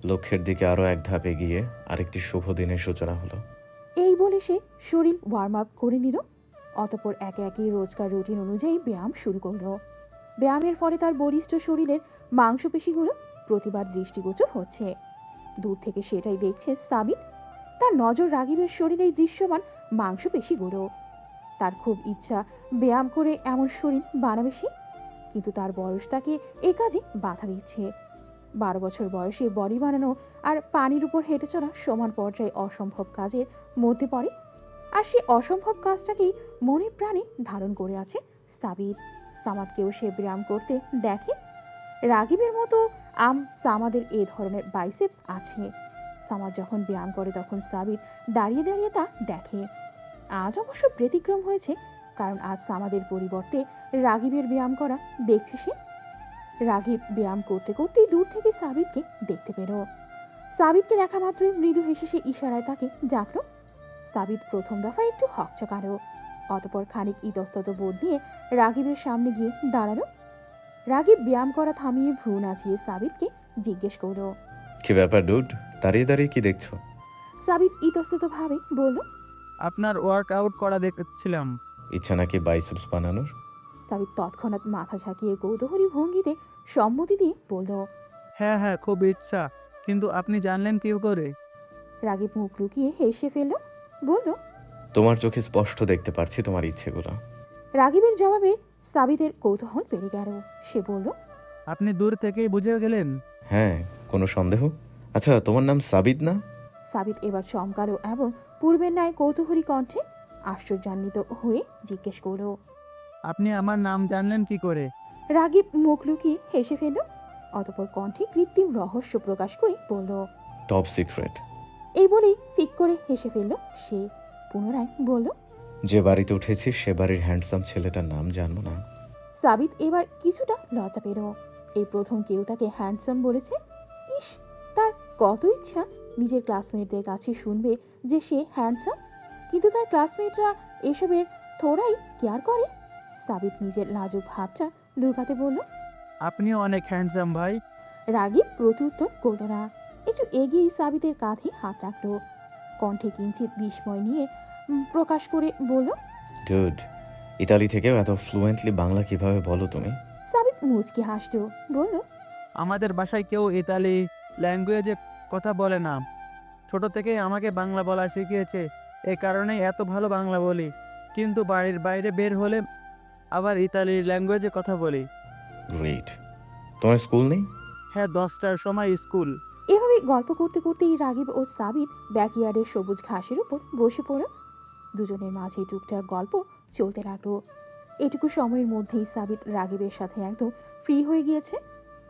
লক্ষ্যের দিকে আরও এক ধাপ এগিয়ে আরেকটি শুভ দিনের সূচনা হলো। এই বলে সে শরীর ওয়ার্ম আপ করে নিল। অতপর একে একে রোজকার রুটিন অনুযায়ী ব্যায়াম শুরু করলো। ব্যায়ামের ফলে তার বলিষ্ঠ শরীরের মাংসপেশিগুলো প্রতিবার দৃষ্টিগোচর হচ্ছে। দূর থেকে সেটাই দেখছে সাবিত। তার নজর রাগীবের শরীরেই দৃশ্যমান মাংসপেশিগুলো। তার খুব ইচ্ছা ব্যায়াম করে এমন শরীর বানাবে সে, কিন্তু তার বয়স তাকে এ কাজে বাধা দিচ্ছে। 12 বছর বয়সে বডি বানানো আর পানির উপর হেঁটে চলা সমান পর্যায়ে অসম্ভব কাজের মধ্যে পড়ে। আর সে অসম্ভব কাজটাকেই মনে প্রাণে ধারণ করে আছে সাবিত। সামাদকেও সে ব্যায়াম করতে দেখে। রাগীবের মতো সামাদের এ ধরনের বাইসেপস আছে। সামাদ যখন ব্যায়াম করে তখন সাবিত দাঁড়িয়ে দাঁড়িয়ে তা দেখে। আজ অবশ্য ব্যতিক্রম হয়েছে, কারণ আজ সামাদের পরিবর্তে রাগীবের ব্যায়াম করা দেখছে সে। রাগীব ব্যায়াম করতে করতেই দূর থেকে সাবিতকে দেখতে পেল। সাবিতকে দেখা মাত্রই মৃদু হেসে সে ইশারায় তাকে ডাকল। সাবিত প্রথম দফায় একটু হকচকালো, অতপর খানিক ইতস্তত বোধ নিয়ে রাগিবের সামনে গিয়ে দাঁড়ালো। রাগিব ব্যায়াম করা থামিয়ে ভ্রু নাচিয়ে সাবিতকে জিজ্ঞেস করলো। কি ব্যাপার ডুড, দাঁড়িয়ে দাঁড়িয়ে কি দেখছো? সাবিত ইতস্তত ভাবে বলল। আপনার ওয়ার্কআউট করা দেখছিলাম। ইচ্ছা নাকি বাইসেপস বানানোর? সাবিত তৎক্ষণাৎ মাথা ঝাঁকিয়ে কৌতূহলী ভঙ্গিতে সম্মতি দিয়ে বলল। হ্যাঁ হ্যাঁ, খুব ইচ্ছা, কিন্তু আপনি জানলেন কি করে? রাগিব মুখ লুকিয়ে হেসে ফেলল, বলল। তোমার চোখে স্পষ্ট দেখতে পারছি তোমার ইচ্ছেগুলো। রাগিবের জবাবে সাবিতের কৌতূহল বেড়ে গেল। সে বলল। আপনি দূর থেকেই বুঝে গেলেন? হ্যাঁ, কোনো সন্দেহ? আচ্ছা, তোমার নাম সাবিত না? সাবিত এবার চমকালো এবং পূর্বের ন্যায় কৌতূহলী কণ্ঠে আশ্চর্যান্বিত হয়ে জিজ্ঞেস করল। আপনি আমার নাম জানলেন কি করে? রাগিব মুখ লুকিয়ে হেসে ফেলল, অতঃপর কণ্ঠে কৃত্রিম রহস্য প্রকাশ করে বলল। Top secret. এই বলেই ফিক করে হেসে ফেলল সে। পুনরায় বলল। যে বাড়িতে উঠেছি সে বাড়ির হ্যান্ডসাম ছেলেটার নাম জানবো না? সাবিত এবার কিছুটা লজ্জা পেল। এই প্রথম কেউ তাকে হ্যান্ডসাম বলেছে। ইস, তার কত ইচ্ছা নিজের ক্লাসমেটদের কাছে শুনবে যে সে হ্যান্ডসাম, কিন্তু তার ক্লাসমেটরা এসবের থোড়াই কেয়ার করে। সাবিত নিজের লাজুক ভাবটা লুকাতে বলল। আপনিও অনেক হ্যান্ডসাম ভাই। রাগিব প্রত্যুত্তর করল না, একটু এগিয়েই সাবিতের কাঁধে হাত রাখল। কণ্ঠে কিঞ্চিত বিস্ময় নিয়ে প্রকাশ করে বলল। ডুড, ইতালি থেকেও এত ফ্লুয়েন্টলি বাংলা কিভাবে বলো তুমি? সাবিত মুচকি হাসল, বলল। আমাদের বাসায় কেউ ইতালি ল্যাঙ্গুয়েজে কথা বলে না। ছোট থেকেই আমাকে বাংলা বলা শিখিয়েছে, এই কারণেই এত ভালো বাংলা বলি, কিন্তু বাড়ির বাইরে বের হলে আবার ইতালি ল্যাঙ্গুয়েজে কথা বলি। গ্রেট। তোমার স্কুল নেই? হ্যাঁ, 10টার সময় স্কুল। এভাবে গল্প করতে করতেই রাগিব ও সাবিত ব্যাকইয়ার্ডের সবুজ ঘাসের উপর বসে পড়ল। দুজনের মাঝে টুকটাক গল্প চলতে লাগলো। এটুকু সময়ের মধ্যেই সাবিত রাগিবের সাথে একদম ফ্রি হয়ে গিয়েছে।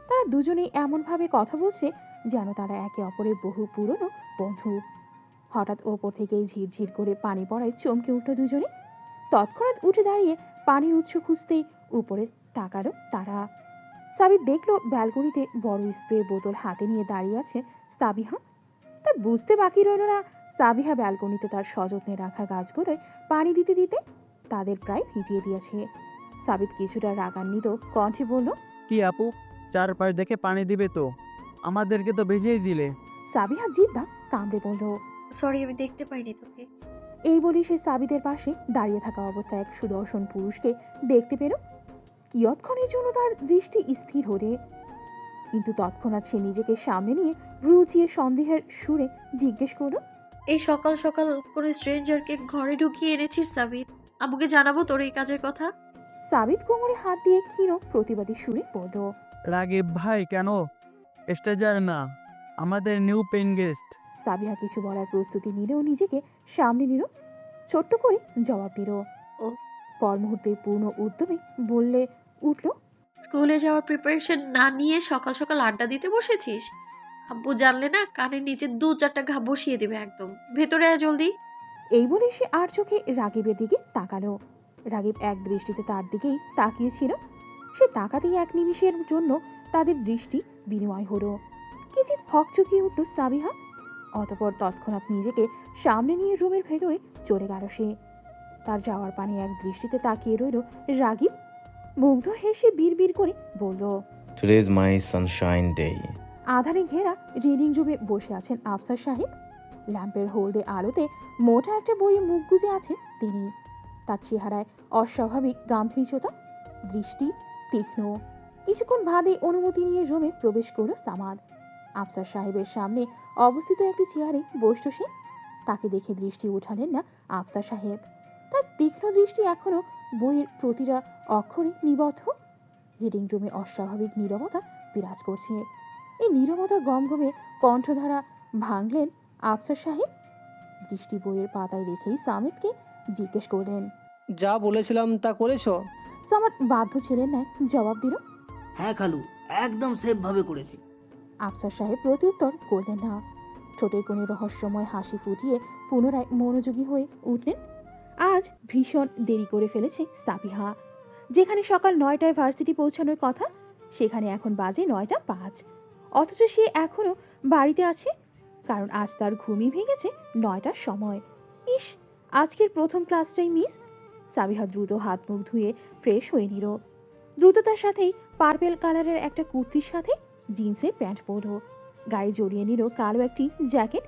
তারা দুজনেই এমনভাবে কথা বলছে যেন তারা একে অপরের বহু পুরনো বন্ধু। হঠাৎ ওপর থেকেই ঝিরঝির করে পানি পড়ায় চমকে উঠল দুজনে। তৎক্ষণাৎ উঠে দাঁড়িয়ে পানির উৎস খুঁজতেই উপরে তাকালো তারা। সাবিত দেখলো ব্যালকনিতে বড় স্প্রে বোতল হাতে নিয়ে দাঁড়িয়ে আছে সাবিহা। তার বুঝতে বাকি রইল না সাবিহা ব্যালকনিতে তার সযত্নে রাখা গাছগুলোয় পানি দিতে দিতে তাদের প্রায় ভিজিয়ে দিয়েছে। সাবিত কিছুটা রাগান্বিত কণ্ঠে বলল। কি আপু, চারপাশ দেখে পানি দিবে তো? আমাদেরকে তো ভিজিয়ে দিলে। সাবিহা জিহ্বা কামড়ে বলল। সরি, আমি দেখতে পাইনি তোকে। এই বলে সে সাবিতের পাশে দাঁড়িয়ে থাকা অবস্থায় এক সুদর্শন পুরুষকে দেখতে পেল। কিয়ৎক্ষণের জন্য তার দৃষ্টি স্থির হলে, কিন্তু তৎক্ষণাৎ সে নিজেকে সামনে নিয়ে রুচিয়ে সন্দেহের সুরে জিজ্ঞেস করল। এই সকাল সকাল কোনো স্ট্রেঞ্জারকে ঘরে ঢুকিয়ে এনেছিস সাবিত? আব্বুকে জানাবো তোর এই কাজের কথা। সাবিত কোমরে হাত দিয়ে ক্ষীণ প্রতিবাদী সুরে বলল। রাগিব ভাই, কেন? স্টেজার না, আমাদের নিউ পেইন গেস্ট। সাবিহা কিছু বলার প্রস্তুতি নিলেও নিজেকে সামনে নিল, ছোট্ট করে জবাব দিল। ও। পর মুহূর্তে পূর্ণ উদ্যমে বললে উঠল। স্কুলে যাওয়ার প্রিপারেশন না নিয়ে সকাল সকাল আড্ডা দিতে বসেছিস? আব্বু জানলে না কানের নিচে 2-4টা ঘা বসিয়ে দেবে একদম। ভেতরে আয় জলদি। এই বলে সে আর চোখে রাগিবের দিকে তাকালো। রাগিব এক দৃষ্টিতে তার দিকেই তাকিয়েছিল। সে তাকাতেই এক নিমিষের জন্য তাদের দৃষ্টি বিনিময় হলো। কিঞ্চিৎ হকচকিয়ে উঠল সাবিহা। অতঃপর তৎক্ষণাৎ নিজেকে সামনে নিয়ে রুমের ভেতরে চলে গেল সে। তার যাওয়ার পানে এক দৃষ্টিতে তাকিয়ে রইল রাগিব। মুগ্ধ হেসে বিড়বিড় করে বলল। Today is my Sunshine day. আধারে ঘেরা রিডিং রুমে বসে আছেন আফসার সাহেব। ল্যাম্পের হলদে আলোতে মোটা একটা বইয়ে মুখ গুজে আছেন তিনি। তার চেহারায় অস্বাভাবিক গাম্ভীর্যতা, দৃষ্টি তীক্ষ্ণ। কিছুক্ষণ বাদে অনুমতি নিয়ে রুমে প্রবেশ করল সামাদ। আফসার সাহেবের সামনে অবস্থিত একটি চেয়ারে বসল সে। তাকে দেখে দৃষ্টি উঠালেন না আফসার সাহেব। তার তীক্ষ্ণ দৃষ্টি এখনো বইয়ের প্রতিটা অক্ষরে নিবদ্ধ। রিডিং রুমে অস্বাভাবিক নীরবতা বিরাজ করছে। এই নীরবতা গমগমে কণ্ঠধারা ভাঙলেন আফসার সাহেব। দৃষ্টি বইয়ের পাতায় রেখেই সামিদকে জিজ্ঞেস করলেন। যা বলেছিলাম তা করেছো? সামাদ বাধ্য ছিলেন না জবাব দিল। হ্যাঁ খালু, একদম সেফভাবে করেছি। আফসার সাহেব প্রত্যুত্তর করলেন না। ঠোঁটের কোণে রহস্যময় হাসি ফুটিয়ে পুনরায় মনোযোগী হয়ে উঠলেন। আজ ভীষণ দেরি করে ফেলেছে সাবিহা। যেখানে সকাল 9টায় ভার্সিটি পৌঁছানোর কথা, সেখানে এখন বাজে 9টা 5। অথচ সে এখনো বাড়িতে আছে, কারণ আজ তার ঘুমই ভেঙেছে 9টার সময়। ইস, আজকের প্রথম ক্লাসটাই মিস। সাবিহা দ্রুত হাত মুখ ধুয়ে ফ্রেশ হয়ে নিল। দ্রুততার সাথেই পার্পেল কালারের একটা কুর্তির সাথে জিন্সের প্যান্ট পরল। গায়ে জড়িয়ে নিল কালো একটি জ্যাকেট,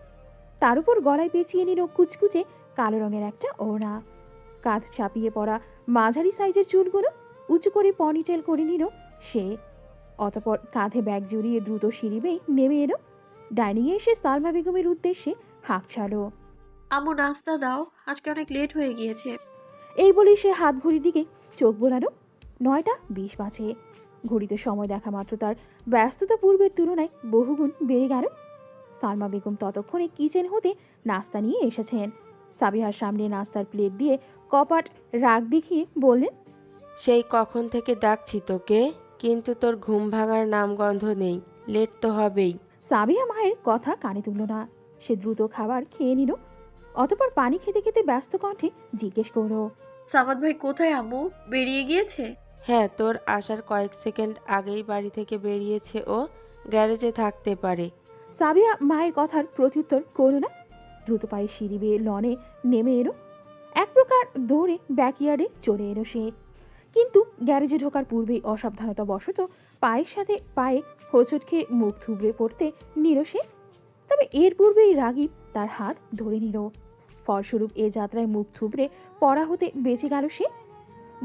তার উপর গলায় পেঁচিয়ে নিল কুচকুচে কালো রঙের একটা ওড়না। কাঁধ চাপিয়ে পড়া মাঝারি সাইজের চুলগুলো উঁচু করে পনিটেল করে নিল সে। অতপর কাঁধে ব্যাগ জড়িয়ে দ্রুত সিঁড়ি বেয়ে নেমে এলো। ডাইনিংয়ে এসে সালমা বেগমের উদ্দেশ্যে হাঁক ছাড়ো। আম্মু নাস্তা দাও, আজকে অনেক লেট হয়ে গিয়েছে। এই বলেই সে হাত ঘড়ির দিকে চোখ বোলানো। 9টা 20 বাজে। ঘড়িতে সময় দেখা মাত্র তার ব্যস্ততা পূর্বের তুলনায় বহুগুণ বেড়ে গেল। সালমা বেগম ততক্ষণে কিচেন হতে নাস্তা নিয়ে এসেছেন। সাবিহার সামনে নাস্তার প্লেট দিয়ে কপাট রাগ দেখিয়ে বললেন, সেই কখন থেকে ডাকছি তোকে, কিন্তু তোর ঘুম ভাঙার নামগন্ধ নেই। লেট তো হবেই। সাবিহা মায়ের কথা কানে তুলল না। সে দ্রুত খাবার খেয়ে নিল। অতপর পানি খেতে খেতে ব্যস্ত কণ্ঠে জিজ্ঞেস করল, সামাদ ভাই কোথায় আম্মু? বেরিয়ে গিয়েছে? হ্যাঁ, তোর আসার কয়েক সেকেন্ড আগেই বাড়ি থেকে বেরিয়েছে ও। গ্যারেজে থাকতে পারে। সাবিয়া মায়ের কথার প্রত্যুত্তর করল না। দ্রুত পায়ে সিঁড়ি বেয়ে লনে নেমে এলো। এক প্রকার দৌড়ে ব্যাকইয়ার্ডে চলে এলো সে। কিন্তু গ্যারেজে ঢোকার পূর্বেই অসাবধানতা বশত পায়ের সাথে পায়ে হোঁচট খেয়ে মুখ থুবড়ে পড়তে নিল সে। তবে এর পূর্বেই রাগীব তার হাত ধরে নিল। ফলস্বরূপ এ যাত্রায় মুখ থুবড়ে পড়া হতে বেঁচে গেল সে।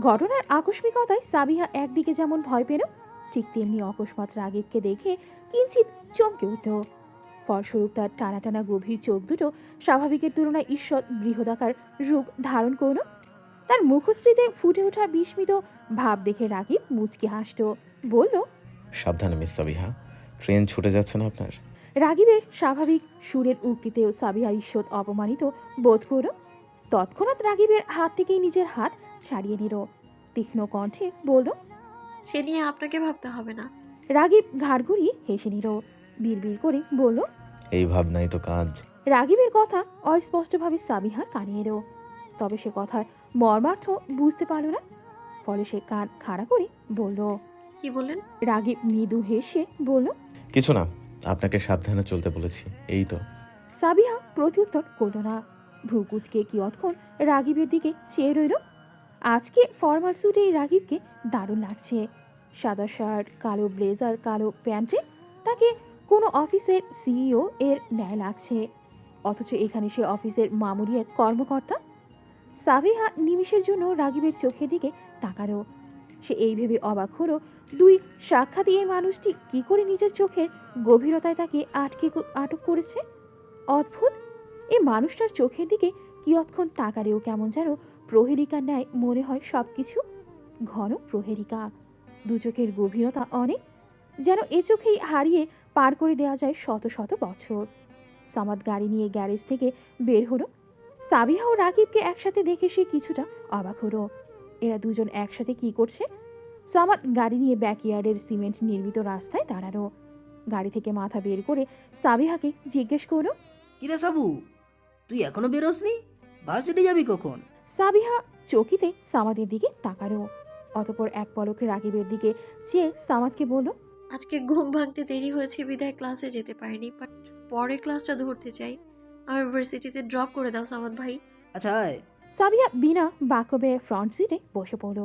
ঘটনার আকস্মিকতায় সাবিহা একদিকে যেমন ভয় পেল, ঠিক তেমনি অকস্মাৎ রাগীবকে দেখে কিঞ্চিত চমকে উঠল। ফলস্বরূপ তার টানা টানা গভীর চোখ দুটো স্বাভাবিকের তুলনায় ঈষৎ বৃহদাকার রূপ ধারণ করল। তার মুখশ্রীতে ফুটে ওঠা বিস্মিত ভাব দেখে রাগীব মুচকি হাসল, বলল, সাবধানে মিস সাবিহা, ট্রেন ছুটে যাচ্ছে না আপনার? রাগীবের স্বাভাবিক সুরের উক্তিতেও সাবিহা ঈষৎ অপমানিত বোধ করল। তৎক্ষণাৎ রাগীবের হাত থেকেই নিজের হাত ছাড়িয়ে নিল। তীক্ষ্ণ কণ্ঠে বলল, সে নিয়ে আপনাকে ভাবতে হবে না। রাগীব ঘাড় ঘুরিয়ে হেসে নিল। বিড়বিড় করে বলল, এই ভাবনাই তো কাজ। রাগীবের কথা অস্পষ্টভাবে সাবিহার কানে এলো। তবে সে কথার মর্মার্থ বুঝতে পারল না। ফলে সে কান খাড়া করে বলল, কি বললেন? রাগীব মৃদু হেসে বলল, কিছু না, আপনাকে সাবধানে চলতে বলেছি, এই তো। সাবিহা প্রত্যুত্তর করল না। ভ্রু কুচকে কিয়ৎক্ষণ রাগীবের দিকে চেয়ে রইল। আজকে ফরমাল স্যুটে এই রাগীবকে দারুণ লাগছে। সাদা শার্ট, কালো ব্লেজার, কালো প্যান্টে তাকে কোনো অফিসের সিইও এর ন্যায় লাগছে। অথচ এখানে সে অফিসের মামুলি এক কর্মকর্তা। সাবিহা নিমিষের জন্য রাগীবের চোখের দিকে তাকালো। সে এই ভেবে অবাক হলো, দুই সাক্ষাৎ এই মানুষটি কি করে নিজের চোখের গভীরতায় তাকে আটক করেছে। অদ্ভুত! এই মানুষটার চোখের দিকে কিয়ৎক্ষণ তাকালেও কেমন যেন প্রহেলিকার ন্যায় মনে হয় সবকিছু। ঘন প্রহেলিকা, দু চোখের গভীরতা অনেক, যেন এ চোখেই হারিয়ে পার করে দেওয়া যায় শত শত বছর। সামাদ গাড়ি নিয়ে গ্যারেজ থেকে বের হলো। সাবিহা ও রাকিবকে একসাথে দেখে সে কিছুটা অবাক হলো। এরা দুজন একসাথে কি করছে? সামাদ গাড়ি নিয়ে ব্যাকইয়ার্ডের সিমেন্ট নির্মিত রাস্তায় দাঁড়ানো। গাড়ি থেকে মাথা বের করে সাবিহাকে জিজ্ঞেস করলো, কিরে সাবু, তুই এখনো বেরোসনি? ভার্সিটি যাবি কখন? সাবিহা চকিতে সামাদের দিকে তাকালো। অতপর এক পলকে রাকিবের দিকে চেয়ে সামাদকে বলল, আজকে ঘুম ভাঙতে দেরি হয়েছে বিদায় ক্লাসে যেতে পারিনি, বাট পরের ক্লাসটা ধরতে চাই। আমার ইউনিভার্সিটিতে ড্রপ করে দাও সামাদ ভাই। আচ্ছা আয়। সাবিহা বিনা বাক্য ব্যয়ে ফ্রন্ট সিটে বসে পড়ল।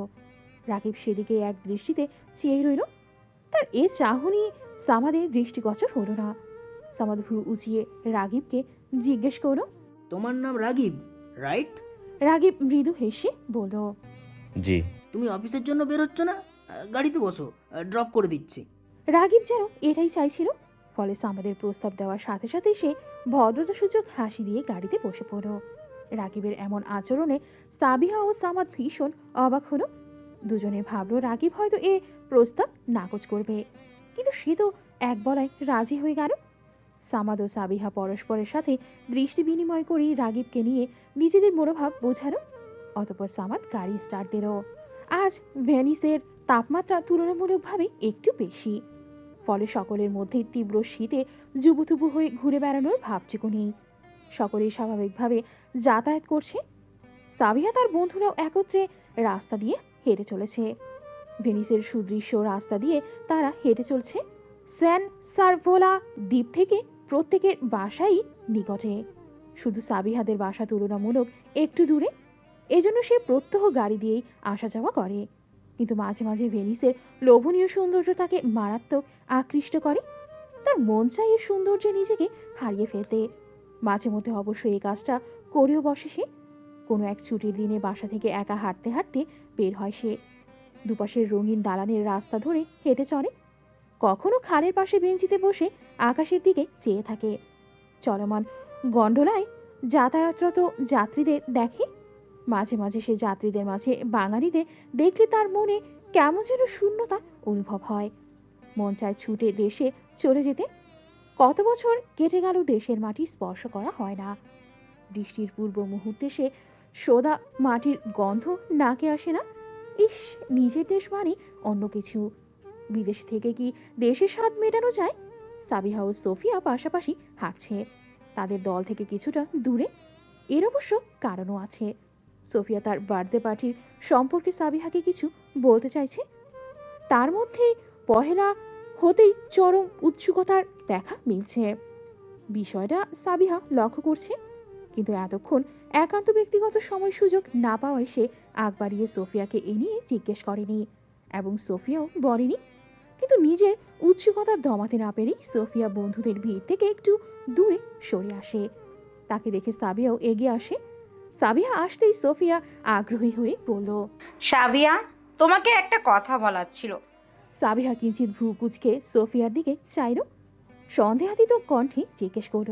রাকিব সেদিকে এক দৃষ্টিতে চেয়ে রইল। তার এ চাহনি সামাদের দৃষ্টিগোচর হলো না। সামাদ ভ্রু উঁচিয়ে রাগিবকে জিজ্ঞেস করল, তোমার নাম রাগিব, রাইট? রাগিব মৃদু হেসে বলল, জি। তুমি অফিসের জন্য বেরোচ্ছ না? গাড়িতে বসো, ড্রপ করে দিচ্ছি। রাগিব যেন এটাই চাইছিল। ফলে সামাদের প্রস্তাব দেওয়ার সাথে সাথে সে ভদ্রতাসূচক হাসি দিয়ে গাড়িতে বসে পড়ল। রাগিবের এমন আচরণে সাবিহা ও সামাদ ভীষণ অবাক হলো। দুজনে ভাবলো রাগিব হয়তো এ প্রস্তাব নাকচ করবে, কিন্তু সে তো এক বলায় রাজি হয়ে গেল। সামাদ ও সাবিহা পরস্পরের সাথে দৃষ্টি বিনিময় করেই রাগিবকে নিয়ে নিজেদের মনোভাব বোঝালো। অতপর সামাদ গাড়ি স্টার্ট দিল। আজ ভেনিসের তাপমাত্রা তুলনামূলকভাবে একটু বেশি, ফলে সকলের মধ্যে তীব্র শীতে জুবুথুবু হয়ে ঘুরে বেড়ানোর ভাবটুকু নেই। সকলেই স্বাভাবিকভাবে যাতায়াত করছে। সাবিহা তার বন্ধুরাও একত্রে রাস্তা দিয়ে হেঁটে চলেছে। ভেনিসের সুদৃশ্য রাস্তা দিয়ে তারা হেঁটে চলছে। স্যান সারভোলা দ্বীপ থেকে প্রত্যেকের বাসাই নিকটে, শুধু সাবিহাদের বাসা তুলনামূলক একটু দূরে। এজন্য সে প্রত্যহ গাড়ি দিয়েই আসা যাওয়া করে। কিন্তু মাঝে মাঝে ভেনিসের লোভনীয় সৌন্দর্য তাকে মারাত্মক আকৃষ্ট করে। তার মন চায় এই সৌন্দর্যে নিজেকে হারিয়ে ফেলতে। মাঝে মধ্যে অবশ্য এই কাজটা করেও বসে সে। কোনো এক ছুটির দিনে বাসা থেকে একা হাঁটতে হাঁটতে বের হয় সে। দুপাশের রঙিন দালানের রাস্তা ধরে হেঁটে চলে। কখনো খালের পাশে বেঞ্চিতে বসে আকাশের দিকে চেয়ে থাকে। চলমান গন্ডোলায় যাতায়াতরত যাত্রীদের দেখে। মাঝে মাঝে সে যাত্রীদের মাঝে বাঙালিদের দেখলে তার মনে কেমন যেন শূন্যতা অনুভব হয়। মন চায় ছুটে দেশে চলে যেতে। কত বছর কেটে গেল দেশের মাটি স্পর্শ করা হয় না। বৃষ্টির পূর্ব মুহূর্তে সে সোদা মাটির গন্ধ নাকে আসে না। ইস, নিজের দেশ মানে অন্য কিছু। বিদেশ থেকে কি দেশের স্বাদ মেটানো যায়? সাবিহা ও সোফিয়া পাশাপাশি হাঁটছে, তাদের দল থেকে কিছুটা দূরে। এর অবশ্য কারণও আছে। সোফিয়া তার বার্থডে পার্টির সম্পর্কে সাবিহাকে কিছু বলতে চাইছে। তার মধ্যে পহেলা হতেই চরম উৎসুকতার দেখা মিলছে। বিষয়টা সাবিহা লক্ষ্য করছে, কিন্তু এতক্ষণ একান্ত ব্যক্তিগত সময় সুযোগ না পাওয়ায় সে আগ বাড়িয়ে সোফিয়াকে এ নিয়ে জিজ্ঞেস করেনি এবং সোফিয়াও বলেনি। কিন্তু নিজের উৎসুকতা দমাতে না পেরেই সোফিয়া বন্ধুদের ভিড় থেকে একটু দূরে সরে আসে। তাকে দেখে সাবিয়াও এগিয়ে আসে। সাবিহা আসতেই সোফিয়া আগ্রহী হয়ে বলল, সাবিয়া, তোমাকে একটা কথা বলার ছিল। সাবিহা কিঞ্চিত ভ্রু কুচকে সোফিয়ার দিকে চাইল। সন্দেহাতীত কণ্ঠে জিজ্ঞেস করল,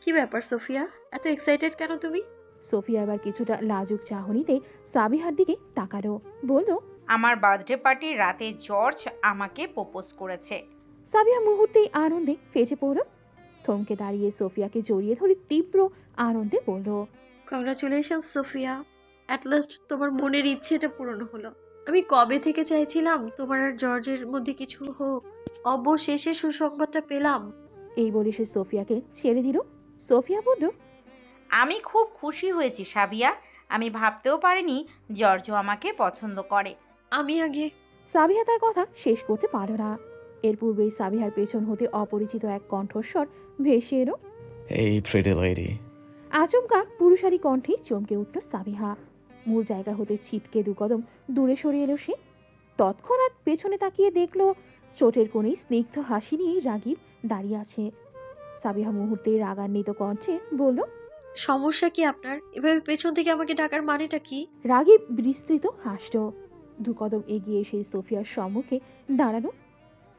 কি ব্যাপার সোফিয়া, এত এক্সাইটেড কেন তুমি? সোফিয়া এবার কিছুটা লাজুক চাহনিতে সাবিহার দিকে তাকালো, বলল, আমার বার্থডে পার্টির রাতে জর্জ আমাকে প্রপোজ করেছে। সাবিহা মুহূর্তেই আনন্দে ফেটে পড়ল। থমকে দাঁড়িয়ে সোফিয়াকে জড়িয়ে ধরে তীব্র আনন্দে বলল, কংগ্রাচুলেশন সোফিয়া, অ্যাট লাস্ট তোমার মনের ইচ্ছেটা পূরণ হলো। আমি কবে থেকে চাইছিলাম তোমার আর জর্জের মধ্যে কিছু হোক, অবশেষে সুসংবাদটা পেলাম। এই বলে সে সোফিয়াকে ছেড়ে দিল। সোফিয়া বলল, আমি খুব খুশি হয়েছি সাবিয়া, আমি ভাবতেও পারিনি জর্জ আমাকে পছন্দ করে। আমি আগে। সাবিহা তার কথা শেষ করতে পারল না। এর পূর্বেই সাবিহার পেছন হতে অপরিচিত এক কণ্ঠস্বর ভেসে এলো। এই প্রিটি লেডি। আচমকা পুরুষালী কণ্ঠে চমকে উঠল সাবিহা। মূল জায়গা হতে ছিটকে দু কদম দূরে সরে এলো সে। তৎক্ষণাৎ পেছনে তাকিয়ে দেখল চোটের কোণে স্নিগ্ধ হাসি নিয়ে রাগীব দাঁড়িয়ে আছে। সাবিহা মুহূর্তে রাগান্বিত কণ্ঠে বলল, সমস্যা কি আপনার? এভাবে পেছন থেকে আমাকে ডাকার মানেটা কি? রাগীব বিস্তৃত হাসল। দু কদম এগিয়ে এসে সোফিয়ার সম্মুখে দাঁড়ানো।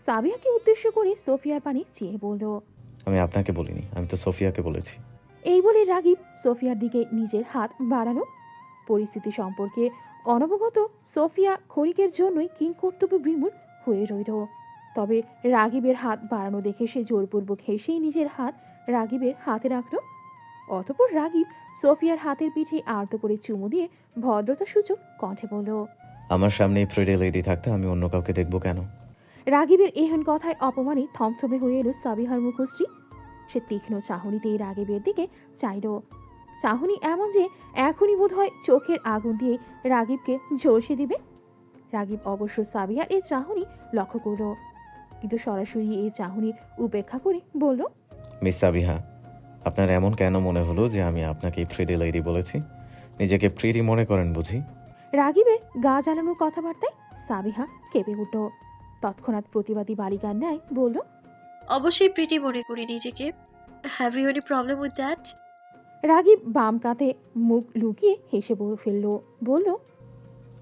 সাবিহাকে উদ্দেশ্য করে সোফিয়ার পানে চেয়ে বলল, আমি আপনাকে বলিনি, আমি তো সোফিয়াকে বলেছি। এই বলে রাগীব সোফিয়ার দিকে নিজের হাত বাড়ানো। পরিস্থিতি সম্পর্কে অনবগত সোফিয়া ক্ষণিকের জন্যই কিংকর্তব্য বিমূঢ় হয়ে রইল। তবে রাগীবের হাত বাড়ানো দেখে সে জোরপূর্বক হেসেই নিজের হাত রাগীবের হাতে রাখল। অতঃপর রাগীব সোফিয়ার হাতের পিঠে আলতো করে চুমু দিয়ে ভদ্রতা সূচক কণ্ঠে বলল, আমার সামনে এই প্রিটি লেডি থাকতে আমি অন্য কাউকে দেখবো কেন? রাগীবের এহেন কথায় অপমানে থমথমে হয়ে এলো সাবিহার মুখশ্রী। সে তীক্ষ্ণ চাহনিতেই রাগীবের দিকে চাইল। চাহনি এমন যে এখনই বোধহয় চোখের আগুন দিয়ে রাগীবকে ঝলসে দিবে। রাগীব অবশ্য সাবিহার এই চাহনি লক্ষ্য করল, কিন্তু সরাসরি এই চাহনি উপেক্ষা করে বলল, মিস সাবিহা, আপনার এমন কেন মনে হলো যে আমি আপনাকে প্রিটি লেডি বলেছি? নিজেকে প্রিটি মনে করেন বুঝি? রাগীবের গা জ্বালানোর কথাবার্তায় সাবিহা কেঁপে উঠল। তৎক্ষণাৎ প্রতিবাদী বালিকার ন্যায় বলল, অবশ্যই প্রিটি মনে করি নিজেকে। Have you any problem with that? Ragib বাম কাঁধে মুখ লুকিয়ে হেসে ফেলল, বলল,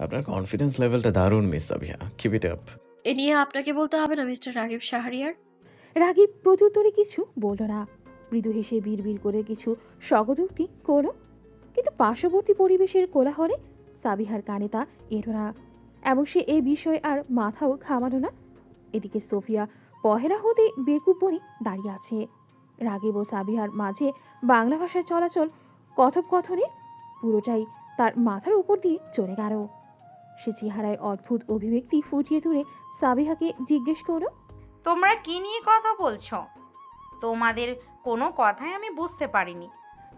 আপনার কনফিডেন্স লেভেলটা দারুণ miss Sabiha, keep it up. এ নিয়ে আপনাকে বলতে হবে না মিস্টার রাগিব শাহরিয়ার। রাগীব প্রত্যুত্তরে কিছু বলল না। মৃদু হেসে বিড়বিড় করে কিছু স্বগতোক্তি করল, কিন্তু পার্শ্ববর্তী পরিবেশের কোলাহলে সাবিহার কানে তা এলো না এবং সে এ বিষয়ে আর মাথাও ঘামালো না। এদিকে সোফিয়া পহেলা হতে বেকুব বনে দাঁড়িয়ে আছে। রাগীব ও সাবিহার মাঝে বাংলা ভাষায় চলাচল কথোপকথনে পুরোটাই তার মাথার উপর দিয়ে চলে গেল। সে চেহারায় অদ্ভুত অভিব্যক্তি ফুটিয়ে তুলে সাবিহাকে জিজ্ঞেস করল, তোমরা কি নিয়ে কথা বলছো? তোমাদের কোনো কথাই আমি বুঝতে পারিনি।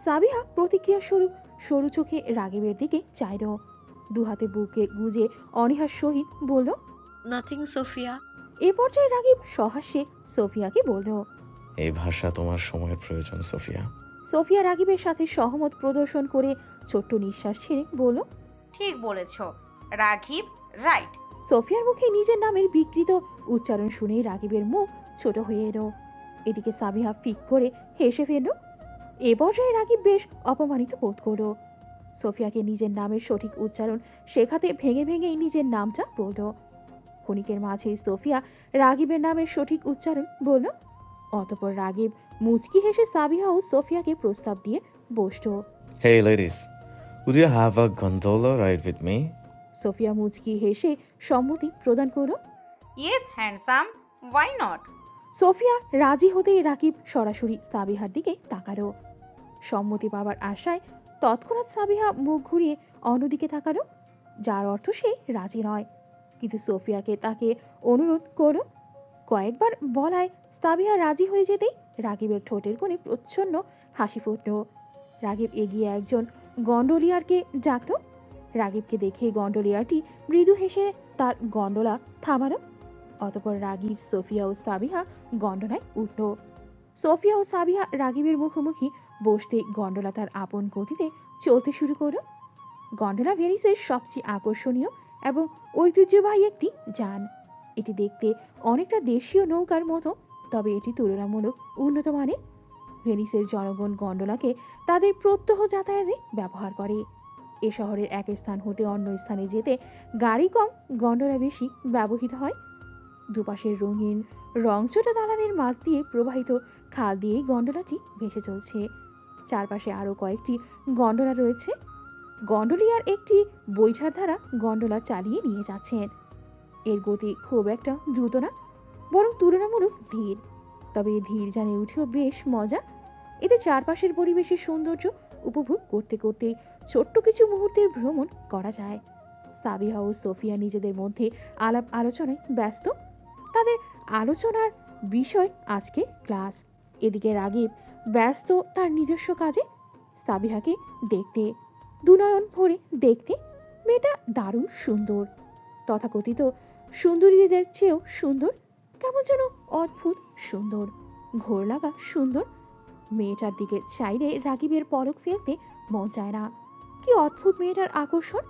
সাবিহা প্রতিক্রিয়া স্বরূপ সরু চোখে রাগীবের দিকে চাইল। দু হাতে বুকে গুজে অনীহার সহিত বলল, নাথিং সোফিয়া। এ পর্যায়ে রাগীব সহাস্যে সোফিয়াকে বলল, এই ভাষা তোমার সময়ের প্রয়োজন সোফিয়া। সোফিয়া রাগিবের সাথে সহমত প্রদর্শন করে ছোট্ট নিঃশ্বাস ছেড়ে বলল, ঠিক বলেছ রাঘিব, রাইট। সোফিয়ার মুখে নিজের নামের বিকৃত উচ্চারণ শুনে রাগিবের মুখ ছোট হয়ে এলো। এদিকে সাবিহা ফিক করে হেসে ফেলল। এ পর্যায়ে রাগিব বেশ অপমানিত বোধ করল। সোফিয়াকে নিজের নামের সঠিক উচ্চারণ শেখাতে ভেঙে ভেঙেই নিজের নামটা বলল। ক্ষণিকের মাঝেই সোফিয়া রাগিবের নামের সঠিক উচ্চারণ বলল। অতঃপর রাগিব মুচকি হেসে সাবিহা ও সোফিয়াকে প্রস্তাব দিয়ে বসল। Hey ladies, would you have a gondola ride with me? Sophia মুচকি হেসে সম্মতি প্রদান করল। Yes handsome, why not. Sophia রাজি হতেই রাকিব সরাসরি সাবিহার দিকে তাকালো। সম্মতি পাবার আশায় তৎক্ষণাৎ সাবিহা মুখ ঘুরিয়ে অন্যদিকে তাকালো, যার অর্থ সে রাজি নয়। কিন্তু সোফিয়াকে তাকে অনুরোধ করলো। কয়েকবার বলায় সাবিহা রাজি হয়ে যেতেই রাকিবের ঠোঁটের কোণে প্রচ্ছন্ন হাসি ফুটল। রাকিব এগিয়ে একজন গন্ডোলিয়ারকে ডাকল। রাকিবকে দেখে গন্ডোলিয়ারটি মৃদু হেসে তার গন্ডোলা থামালো। অতঃপর রাগিব, সোফিয়া ও সাবিহা গন্ডোলায় উঠল। সোফিয়া ও সাবিহা রাগিবের মুখোমুখি বসতে গন্ডোলা তার আপন গতিতে চলতে শুরু করল। গন্ডোলা ভেনিসের সবচেয়ে আকর্ষণীয় এবং ঐতিহ্যবাহী একটি যান। এটি দেখতে অনেকটা দেশীয় নৌকার মতো, তবে এটি তুলনামূলক উন্নত মানের। ভেনিসের জনগণ গন্ডোলাকে তাদের প্রত্যহ যাতায়াতে ব্যবহার করে। এ শহরের এক স্থান হতে অন্য স্থানে যেতে গাড়ি কম, গন্ডোলা বেশি ব্যবহৃত হয়। দুপাশের রঙিন রংচটা দালানের মাঝ দিয়ে প্রবাহিত খাল দিয়েই গন্ডোলাটি ভেসে চলছে। চারপাশে আরও কয়েকটি গন্ডোলা রয়েছে। গন্ডোলিয়ার একটি বৈঠার দ্বারা গন্ডোলা চালিয়ে নিয়ে যাচ্ছেন। এর গতি খুব একটা দ্রুত না, বরং তুলনামূলক ধীর। তবে এই ধীর যানে উঠেও বেশ মজা। এতে চারপাশের পরিবেশের সৌন্দর্য উপভোগ করতে করতে ছোট্ট কিছু মুহূর্তের ভ্রমণ করা যায়। সাবিহা ও সোফিয়া নিজেদের মধ্যে আলাপ আলোচনায় ব্যস্ত। তাদের আলোচনার বিষয় আজকে ক্লাস। এদিকে রাগিব ব্যস্ত তার নিজস্ব কাজে। সাবিহাকে দেখতে দুনয়ন ভরে দেখতে। মেয়েটা দারুণ সুন্দর, তথাকথিত সুন্দরীদের চেয়েও সুন্দর, কেমন যেন অদ্ভুত সুন্দর, ঘোর লাগা সুন্দর। মেয়েটার দিকে চাইলে রাগিবের পলক ফেলতে মন চায় না। কি অদ্ভুত মেয়েটার আকর্ষণ!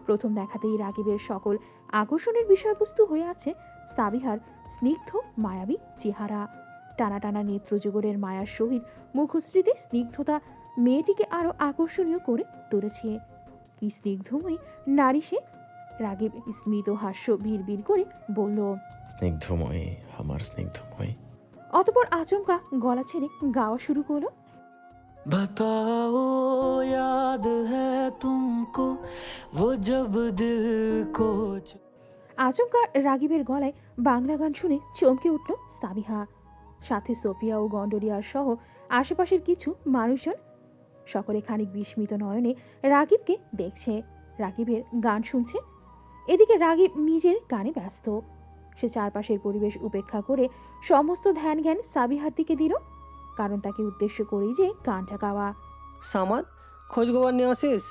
প্রথম দেখাতেই রাগিবের সকল আকর্ষণের বিষয়বস্তু হয়ে আছে সাবিহার স্নিগ্ধ মায়াবী চেহারা। টানা টানা নেত্রযুগলের মায়ার সহিত মুখশ্রীতে স্নিগ্ধতা মেয়েটিকে আরো আকর্ষণীয় করে তুলেছে। কি স্নিগ্ধময়ী নারী সে! রাগিব স্মিত হাস্য বিড় করে বলল, স্নিগ্ধময়ী, আমার স্নিগ্ধময়ী। অতঃপর আচমকা গলা ছেড়ে গাওয়া শুরু করলো। बताओ याद है तुमको वो जब दिल को আচমকা রাগিবের গলায় বাংলা গান শুনে চমকে উঠল সাবিহা। সাথে সোফিয়া ও গন্ডোলিয়ার সহ আশেপাশের কিছু মানুষজন। সকলে খানিক বিস্মিত নয়নে রাগিবকে দেখছে, রাগিবের গান শুনছে। এদিকে রাগিব নিজের গানে ব্যস্ত। সে চারপাশের পরিবেশ উপেক্ষা করে সমস্ত ধ্যান জ্ঞান সাবিহার দিকে দিল, কারণ তাকে উদ্দেশ্য করেই যে গানটা গাওয়া। সামাদ, খোঁজখবর নেওয়া শেষ?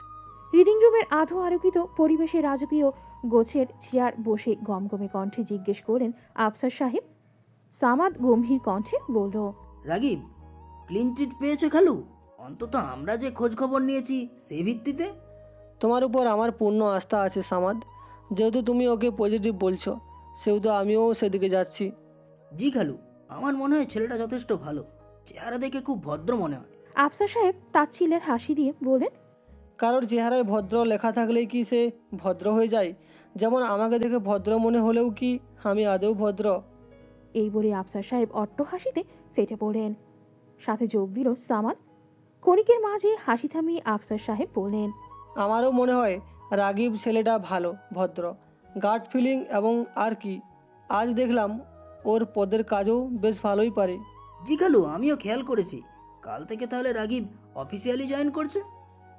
রিডিং রুমের আধো আলোকিত পরিবেশে রাজকীয় গোছের চেয়ার বসে গমগমে কণ্ঠে জিজ্ঞেস করলেন আফসার সাহেব। সামাদ গম্ভীর কণ্ঠে বলল, রাগিব, ক্লিন চিট পেয়েছো খালু? অন্তত আমরা যে খোঁজ খবর নিয়েছি সেই ভিত্তিতে। তোমার উপর আমার পূর্ণ আস্থা আছে সামাদ। যেহেতু তুমি ওকে পজিটিভ বলছো, সেহেতু আমিও সেদিকে যাচ্ছি। জি খালু, আমার মনে হয় ছেলেটা যথেষ্ট ভালো। চেহারা দেখে খুব ভদ্র মনে হয়। আফসার সাহেব তাচ্ছিল্যের হাসি দিয়ে বললেন, কারোর চেহারায় ভদ্র লেখা থাকলেই কি সে ভদ্র হয়ে যায়? যেমন আমাকে দেখে ভদ্র মনে হলেও কি আমি আদৌ ভদ্র? এই বলে আফসার সাহেব অট্ট হাসিতে ফেটে পড়লেন। সাথে যোগ দিল সামাদ। ক্ষণিকের মাঝে হাসি থামিয়ে আফসার সাহেব বললেন, আমারও মনে হয় রাগিব ছেলেটা ভালো, ভদ্র, গাট ফিলিং এবং আর কি, আজ দেখলাম ওর পদের কাজও বেশ ভালোই পারে। জি খালু, আমিও খেয়াল করেছি। কাল থেকে তাহলে রাগিব অফিসিয়ালি জয়েন করছে?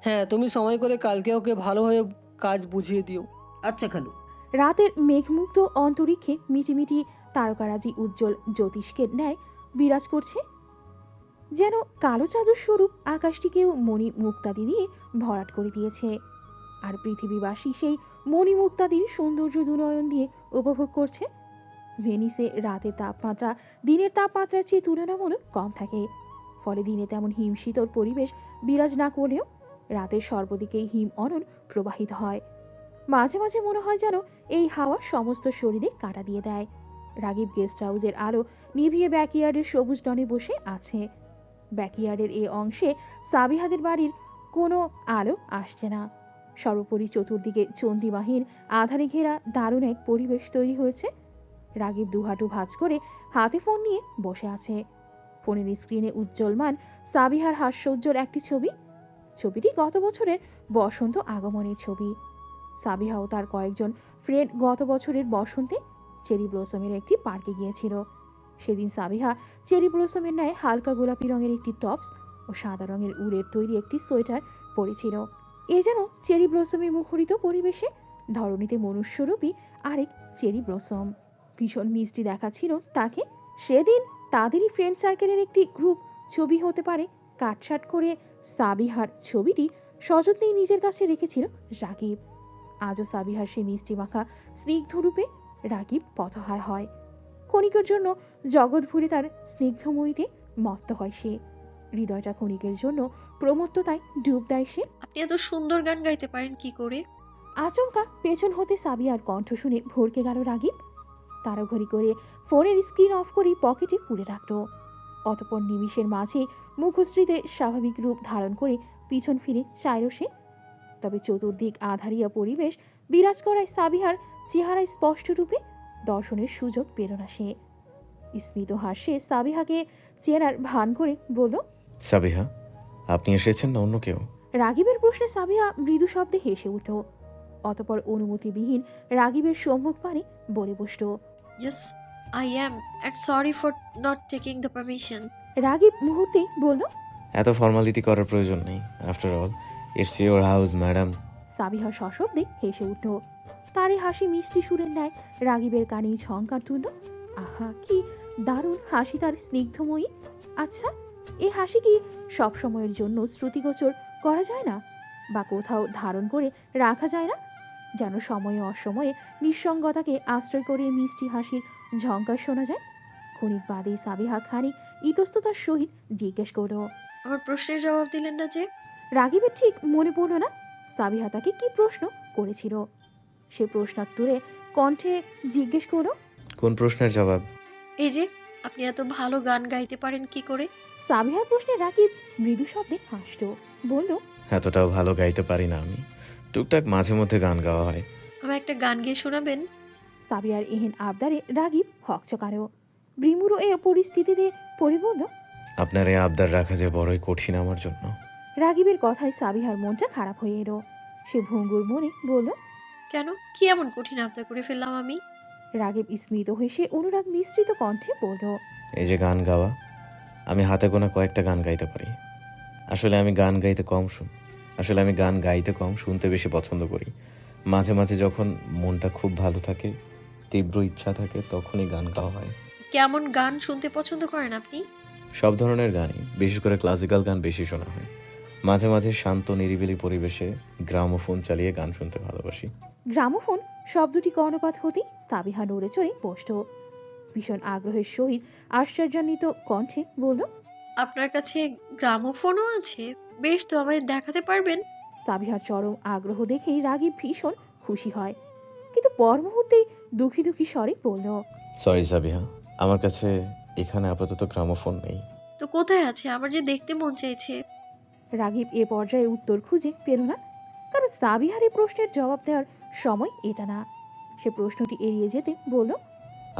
হ্যাঁ, তুমি সময় করে কালকে ওকে ভালোভাবে কাজ বুঝিয়ে দিও। আচ্ছা খালু। রাতের মেঘমুক্ত অন্তরিক্ষে মিটিমিটি তারকারাজি উজ্জ্বল জ্যোতিষ্কের ন্যায় বিরাজ করছে। যেন কালো চাদর স্বরূপ আকাশটিকেও মণি মুক্তাদি দিয়ে ভরাট করে দিয়েছে। আর পৃথিবীবাসী সেই মণি মুক্তাদির সৌন্দর্য দুনয়ন দিয়ে উপভোগ করছে। ভেনিসে রাতের তাপমাত্রা দিনের তাপমাত্রার চেয়ে তুলনামূলক কম থাকে। ফলে দিনে তেমন হিমশীতল পরিবেশ বিরাজ না করলেও রাতের সর্বদিকেই হিম অনল প্রবাহিত হয়। মাঝে মাঝে মনে হয় যেন এই হাওয়া সমস্ত শরীরে কাঁটা দিয়ে দেয়। রাগিব গেস্ট হাউসের আলো নিভিয়ে ব্যাকইয়ার্ডের সবুজ ডনে বসে আছে। ব্যাকইয়ার্ডের এই অংশে সাবিহাদের বাড়ির কোনো আলো আসছে না। সর্বোপরি চতুর্দিকে চন্দ্রিমাহীন আধারে ঘেরা দারুণ এক পরিবেশ তৈরি হয়েছে। রাগিব দুহাঁটু ভাঁজ করে হাতে ফোন নিয়ে বসে আছে। ফোনের স্ক্রিনে উজ্জ্বলমান সাবিহার হাস্যোজ্জ্বল একটি ছবি। ছবিটি গত বছরের বসন্ত আগমনের ছবি। সাবিহা ও তার কয়েকজন ফ্রেন্ড গত বছরের বসন্তে চেরি ব্লসমের একটি পার্কে গিয়েছিল। সেদিন সাবিহা চেরি ব্লসমের ন্যায় হালকা গোলাপি রঙের একটি টপস ও সাদা রঙের উলের তৈরি একটি সোয়েটার পরেছিল। এ যেন চেরি ব্লসমে মুখরিত পরিবেশে ধরণীতে মনুষ্যরূপী আরেক চেরি ব্লসম। ভীষণ মিষ্টি দেখাচ্ছিল তাকে। সেদিন তাদেরই ফ্রেন্ড সার্কেলের একটি গ্রুপ ছবি হতে পারে কাটছাট করে সাবিহার ছবিটি সযত্নেই নিজের কাছে রেখেছিল রাগিব। আজও সাবিহার সে মিষ্টি মাখা স্নিগ্ধরূপে রাগিব পথহার হয়। ক্ষণিকের জন্য জগৎ ভুলে তার স্নিগ্ধময়ীতে মত্ত হয় সে। হৃদয়টা ক্ষণিকের জন্য প্রমত্ততায় ডুব দেয় সে। আপনি এত সুন্দর গান গাইতে পারেন কি করে? আচমকা পেছন হতে সাবিয়ার কণ্ঠ শুনে ভরকে গেল রাগিব। তাড়াঘড়ি করে ফোনের স্ক্রিন অফ করে পকেটে পুরে রাখল। অতপর নিমিষের মাঝে মুখশ্রীতে স্বাভাবিক রূপ ধারণ করে পিছন ফিরে চাইল সে। তবে চতুর্দিক আধারিয়া পরিবেশ বিরাজ করায় সাবিহার চেহারায় স্পষ্ট রূপে দর্শনের সুযোগ পেল না সে। স্মিত হাস্যে সাবিহাকে চেনার ভান করে বলল, সাবিহা, আপনি এসেছেন না অন্য কেউ? রাগিবের প্রশ্নে সাবিহা মৃদু শব্দে হেসে উঠল। অতপর অনুমতিবিহীন রাগিবের সম্মুখ পানে বলে বসল। Yes I am and sorry for not taking the permission. Ragib মুহূর্তেই বলল, এত ফর্মালিটি করার প্রয়োজন নেই। After all it's your house madam. Sabiha সশব্দে হেসে উঠল। তার এই হাসি মিষ্টি সুরের ন্যায় রাগিবের কানেই ঝংকার তুলল। আহা, কি দারুণ হাসি তার স্নিগ্ধময়ী! আচ্ছা, এই হাসি কি সবসময়ের জন্য শ্রুতিগোচর করা যায় না, বা কোথাও ধারণ করে রাখা যায় না? যেন সময়ে অসময়ে নিঃসঙ্গতাকে আশ্রয় করে মিষ্টি হাসির ঝংকার শোনা যায়। ক্ষণিক বাদেই সাবিহা খানিক ইতস্ততার সহিত জিজ্ঞেস করল, আমার প্রশ্নের জবাব দিলেন না যে? রাগিবের ঠিক মনে পড়ল না সাবিহা তাকে কি প্রশ্ন করেছিল। সে প্রশ্নোত্তরে কণ্ঠে জিজ্ঞেস করল, কোন প্রশ্নের জবাব? এই যে আপনি এত ভালো গান গাইতে পারেন কি করে? সাবিহার প্রশ্নে রাকিব মৃদু শব্দে হাসল, বলল, এতটাও ভালো গাইতে পারি না আমি। টুকটাক মাঝে মধ্যে গান গাওয়া হয়। আমার একটা গান গেয়ে শোনাবেন? সাবিহার এহেন আবদারে রাগিব হকচকারও। ব্রিমুরও এ পরিস্থিতিতে পড়ে বলল, আপনার এই আবদার রাখা যে বড়ই কঠিন আমার জন্য। রাগিবের কথায় সাবিহার মনটা খারাপ হয়ে এলো। সে ভঙ্গুর মনে বলল, কেন, কি এমন কঠিন আবদার করে ফেললাম আমি? রাগিব স্মিত হয়ে সে অনুরাগ মিশ্রিত কণ্ঠে বলল, এই যে গান গাওয়া, আমি হাতে গোনা কয়েকটা গান গাইতে পারি। আসলে আমি গান গাইতে কম, শুনতে বেশি পছন্দ করি। মাঝে মাঝে যখন মনটা খুব ভালো থাকে, তীব্র ইচ্ছা থাকে, তখনই গান গাওয়া হয়। কেমন গান শুনতে পছন্দ করেন আপনি? সব ধরনের গানই, বিশেষ করে ক্লাসিক্যাল গান বেশি শোনা হয়। মাঝে মাঝে শান্ত নিরিবিলি পরিবেশে গ্রামোফোন চালিয়ে গান শুনতে ভালোবাসি। গ্রামোফোন শব্দটি কর্ণপাত হতেই সাবিহা নড়ে চড়ে বসল। ভীষণ আগ্রহের সহিত আশ্চর্যান্বিত কণ্ঠে বলল, আপনার কাছে গ্রামোফোনও আছে? বেশ, তো আমায় দেখাতে পারবেন? সাবিহার চরম আগ্রহ দেখেই রাগিব ভীষণ খুশি হয়, কিন্তু পর মুহূর্তেই দুঃখী দুঃখী স্বরে বলল, সরি সাবিহা, আমার কাছে এখানে আপাতত গ্রামোফোন নেই। তো কোথায় আছে? আমার যে দেখতে মন চাইছে। রাগিব এ পর্যায়ে উত্তর খুঁজে পেল না, কারণ সাবিহার এই প্রশ্নের জবাব দেওয়ার সময় এটা না। সে প্রশ্নটি এড়িয়ে যেতে বলল,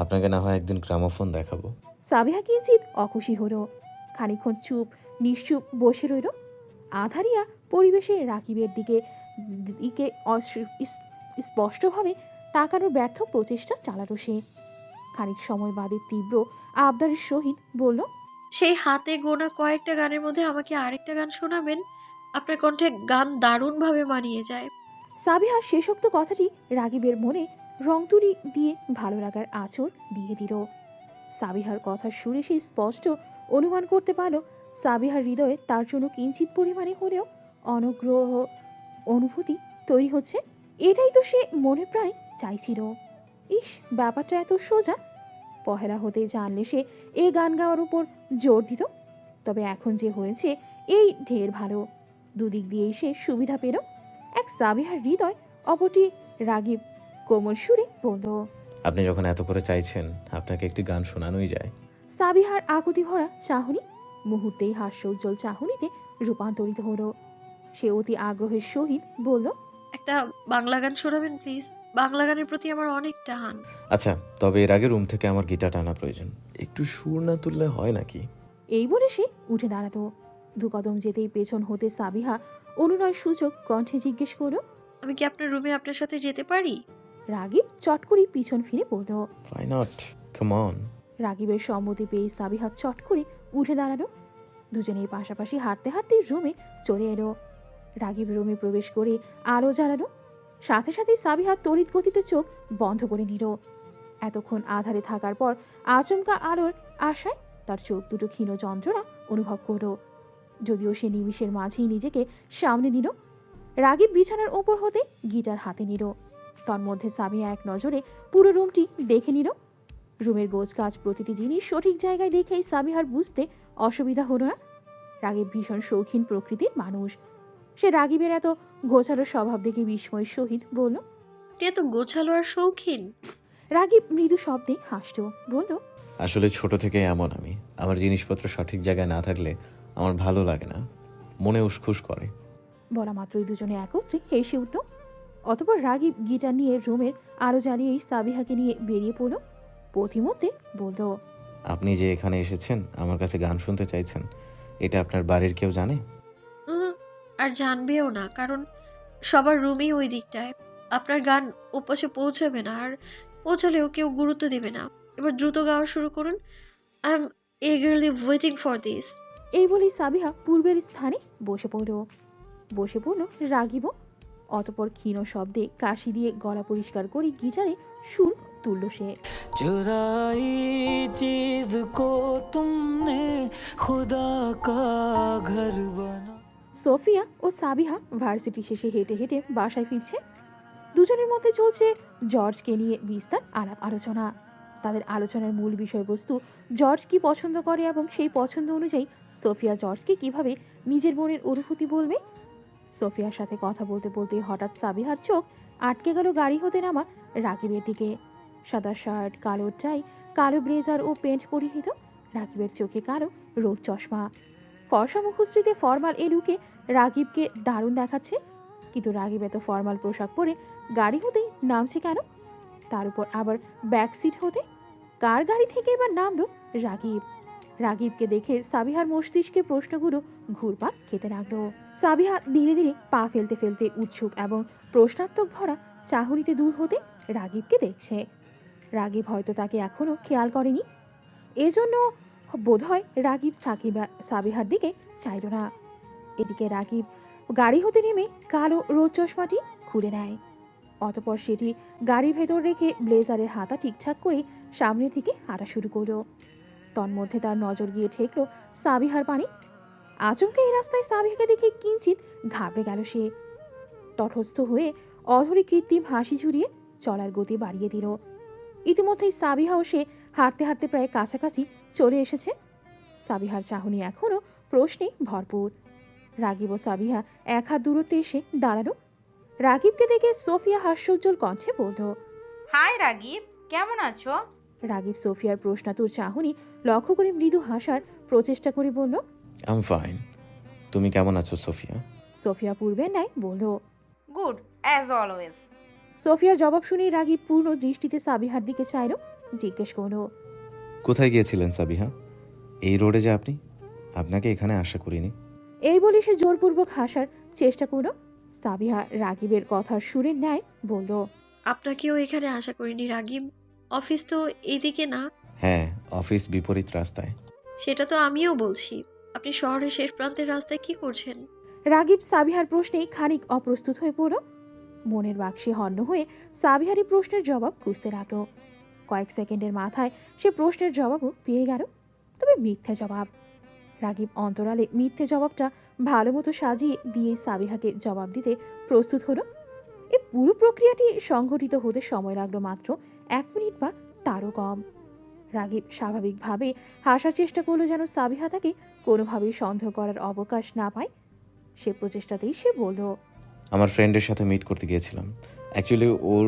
আপনাকে না হয় একদিন গ্রামোফোন দেখাবো। সাবিহা কিঞ্চিত অখুশি হলো। খানিকক্ষণ চুপ নিশ্চুপ বসে রইল। আধারিয়া পরিবেশে রাকিবের দিকে দিকে স্পষ্টভাবে তাকানোর ব্যর্থ প্রচেষ্টা চালালো সে। খানিক সময় বাদে তীব্র আবদারের সহিত বলল, সেই হাতে গোনা কয়েকটা গানের মধ্যে আমাকে আরেকটা গান শোনাবেন? আপনার কণ্ঠে গান দারুণভাবে মানিয়ে যায়। সাবিহার শেষোক্ত কথাটি রাগিবের মনে রংতুলি দিয়ে ভালো লাগার আঁচড় দিয়ে দিল। সাবিহার কথার সুরে সে স্পষ্ট অনুমান করতে পারল সাবিহার হৃদয়ে তার জন্য কিঞ্চিত পরিমাণে হলেও অনুগ্রহ অনুভূতি তৈরি হচ্ছে। এটাই তো সে মনে প্রায় চাইছিল। ইস, ব্যাপারটা এত সোজা! পহেলা হতে জানলে সে এ গান গাওয়ার উপর জোর দিত। তবে এখন যে হয়েছে এই ঢের ভালো। দুদিক দিয়ে এসে সুবিধা পেল। এক সাবিহার হৃদয়, অপরটি রাগিব কোমল সুরে বলল। আপনি যখন এত করে চাইছেন, আপনাকে একটি গান শোনানোই যায়। সাবিহার আকুতি ভরা চাহনি মুহূর্তেই হাস্যোজ্জ্বল চাহনিতে রূপান্তরিত হলো। সে অতি আগ্রহের সহিত বলল, একটা বাংলা গান শোনাবেন প্লিজ? বাংলা গানের প্রতি আমার অনেক টান। আচ্ছা, তবে এর আগে রুম থেকে আমার গিটার টানা প্রয়োজন। একটু সুর না তুললে হয় নাকি? এই বলে সে উঠে দাঁড়ালো। দু কদম যেতেই পেছন হতে সাবিহা অনুনয় সূচক কণ্ঠে জিজ্ঞেস করলো, আমি কি আপনার রুমে আপনার সাথে যেতে পারি? রাগিব চট করে পিছন ফিরে বলল। Why not? Come on. রাগিবের সম্মতি পেয়ে সাবিহা চট করে উঠে দাঁড়ালো। দুজনেই পাশাপাশি হাঁটতে হাঁটতে রুমে চলে এলো। রাগিব রুমে প্রবেশ করে আলো জ্বালালো। সাথে সাথে সাবিহা তড়িৎ গতিতে চোখ বন্ধ করে নিল। এতক্ষণ আধারে থাকার পর আচমকা আলোর আশায় তার চোখ দুটো ক্ষীণ যন্ত্রণা অনুভব করলো। যদিও সে নিমিষের মাঝেই নিজেকে সামনে নিল। রাগিব বিছানার ওপর হতে গিটার হাতে নিল। তন্মধ্যে সাবিহা এক নজরে পুরো রুমটি দেখে নিল। রুমের গোছগাছ প্রতিটি জিনিস সঠিক জায়গায় দেখেই সাবিহার বুঝতে অসুবিধা হলো না। রাগিব ভীষণ শৌখিন প্রকৃতির মানুষ। সে রাগিবের এত গোছালো স্বভাব দেখে বিস্ময়ের সহিত বলল। আপনি এত গোছালো আর শৌখিন? রাগিব মৃদু শব্দে হাসল, বলল, আসলে ছোট থেকে এমন আমি। আমার জিনিসপত্র সঠিক জায়গায় না থাকলে আমার ভালো লাগে না, মনে উসখুস করে। বলা মাত্রই দুজনে একত্রে হেসে উঠল। অতপর রাগিব গিটার নিয়ে রুমের আলো জ্বালিয়েই সাবিহাকে নিয়ে বেরিয়ে পড়ল। পথিমধ্যে বলল, আপনি যে এখানে এসেছেন, আমার কাছে গান শুনতে চাইছেন, এটা আপনার বাড়ির কেউ জানে? আর জানবেও না, কারণ সবার রুমই ওই দিকটায়। আপনার গান ওপাশে পৌঁছাবে না, আর পৌঁছালেও কেউ গুরুত্ব দেবে না। এবার দ্রুত গাওয়া শুরু করুন। I am eagerly waiting for this. এই বলেই সাবিহা পূর্বের স্থানে বসে পড়ল রাগিবও। অতপর ক্ষীণ শব্দে কাশি দিয়ে গলা পরিষ্কার করে গিটারে সুর তুলল সে। चुराई चीज को तुमने खुदा का घर बना। সোফিয়া ও সাবিহা ভার্সিটি শেষে হেঁটে হেঁটে বাসায় ফিরছে। দুজনের মধ্যে চলছে জর্জকে নিয়ে বিস্তার আলাপ আলোচনা। তাদের আলোচনার মূল বিষয়বস্তু জর্জ কি পছন্দ করে এবং সেই পছন্দ অনুযায়ী সোফিয়া জর্জকে কিভাবে নিজের মনের অনুভূতি বলবে। সোফিয়ার সাথে কথা বলতে বলতে হঠাৎ সাবিহার চোখ আটকে গেল গাড়ি হতে নামা রাকিবের দিকে। সাদা শার্ট, কালো টাই, কালো ব্লেজার ও প্যান্ট পরিহিত। রাকিবের চোখে কালো রোদ চশমা। ফর্সা মুখশ্রীতে ফর্মাল এ লুকে রাকিবকে দারুণ দেখাচ্ছে। কিন্তু রাকিব এত ফর্মাল পোশাক পরে গাড়ি হতেই নামছে কেন? তার উপর আবার ব্যাক সিট হতে। কার গাড়ি থেকে এবার নামলো রাকিব? রাকিবকে দেখে সাবিহার মস্তিষ্কে প্রশ্নগুলো ঘুরপাক খেতে লাগলো। সাবিহা ধীরে ধীরে পা ফেলতে ফেলতে উৎসুক এবং প্রশ্নাত্মক ভরা চাহনিতে দূর হতে রাকিবকে দেখছে। রাকিব হয়তো তাকে এখনো খেয়াল করেনি, এজন্য বোধহয় রাকিব সাবিহার দিকে চাইল না। এদিকে রাকিব গাড়ি হতে নেমে কালো রোদ চশমাটি খুলে নেয়। অতপর সেটি গাড়ির ভেতর রেখে ব্লেজারের হাতা ঠিকঠাক করে সামনের দিকে হাঁটা শুরু করলো। তন্মধ্যে তার নজর গিয়ে ঠেকলো সাবিহার পানে। আচমকা এই রাস্তায় সাবিহাকে দেখে কিঞ্চিত ঘাবড়ে গেল সে। তটস্থ হয়ে অধরে কৃত্রিম হাসি ঝুরিয়ে চলার গতি বাড়িয়ে দিল। ইতিমধ্যেই সাবিহাও সে হাঁটতে হাঁটতে প্রায় কাছাকাছি চলে এসেছে। সাবিহার চাহনি এখনও প্রশ্নে ভরপুর। রাগিব ও সাবিহা এক হাত দূরত্বে এসে দাঁড়ালো। রাগিবকে দেখে সোফিয়া হাস্যোজ্জ্বল কণ্ঠে বলল, হাই রাগিব, কেমন আছো? রাগিব সোফিয়ার প্রশ্নাতুর চাহনি লক্ষ্য করে মৃদু হাসার প্রচেষ্টা করে বলল, আম ফাইন। তুমি কেমন আছো সোফিয়া? সোফিয়া পূর্বের ন্যায় বলল, গুড অ্যাজ অলওয়েজ। সোফিয়ার জবাব শুনেই রাগিব পূর্ণ দৃষ্টিতে সাবিহার দিকে চাইল। জিজ্ঞেস করলো, কোথায় গিয়েছিলেন সাবিহা? এই রোডে যে আপনি, আপনাকে এখানে আশা করিনি। এই বলে সে জোরপূর্বক হাসার চেষ্টা করলো। সাবিহা রাগিবের কথার সুরের ন্যায় বলল, আপনাকেও এখানে আশা করিনি রাগিব। অফিস তো এইদিকে না? হ্যাঁ, অফিস বিপরীত রাস্তায়। সেটা তো আমিও বলছি। আপনি শহরের শেষ প্রান্তের রাস্তায় কি করছেন? রাগিব সাবিহার প্রশ্নেই খানিক অপ্রস্তুত হয়ে পড়ল। মনের বাক্সে হন্য হয়ে সাবিহারি প্রশ্নের জবাব খুঁজতে লাগলো। কয়েক সেকেন্ডের মাথায় সে প্রশ্নের জবাবও পেয়ে গেল, তবে মিথ্যা জবাব। রাগিব অন্তরালে মিথ্যে জবাবটা ভালো মতো সাজিয়ে দিয়ে সাবিহাকে জবাব দিতে প্রস্তুত হলো। এই পুরো প্রক্রিয়াটি সংঘটিত হতে সময় লাগলো মাত্র 1 মিনিট বা তারও কম। রাগীব স্বাভাবিকভাবে হাসার চেষ্টা করলো যেন সাবিহা তাকে কোনোভাবেই সন্দেহ করার অবকাশ না পায়। সে প্রচেষ্টাতেই সে বলল, আমার ফ্রেন্ডের সাথে মিট করতে গিয়েছিলাম, অ্যাকচুয়ালি ওর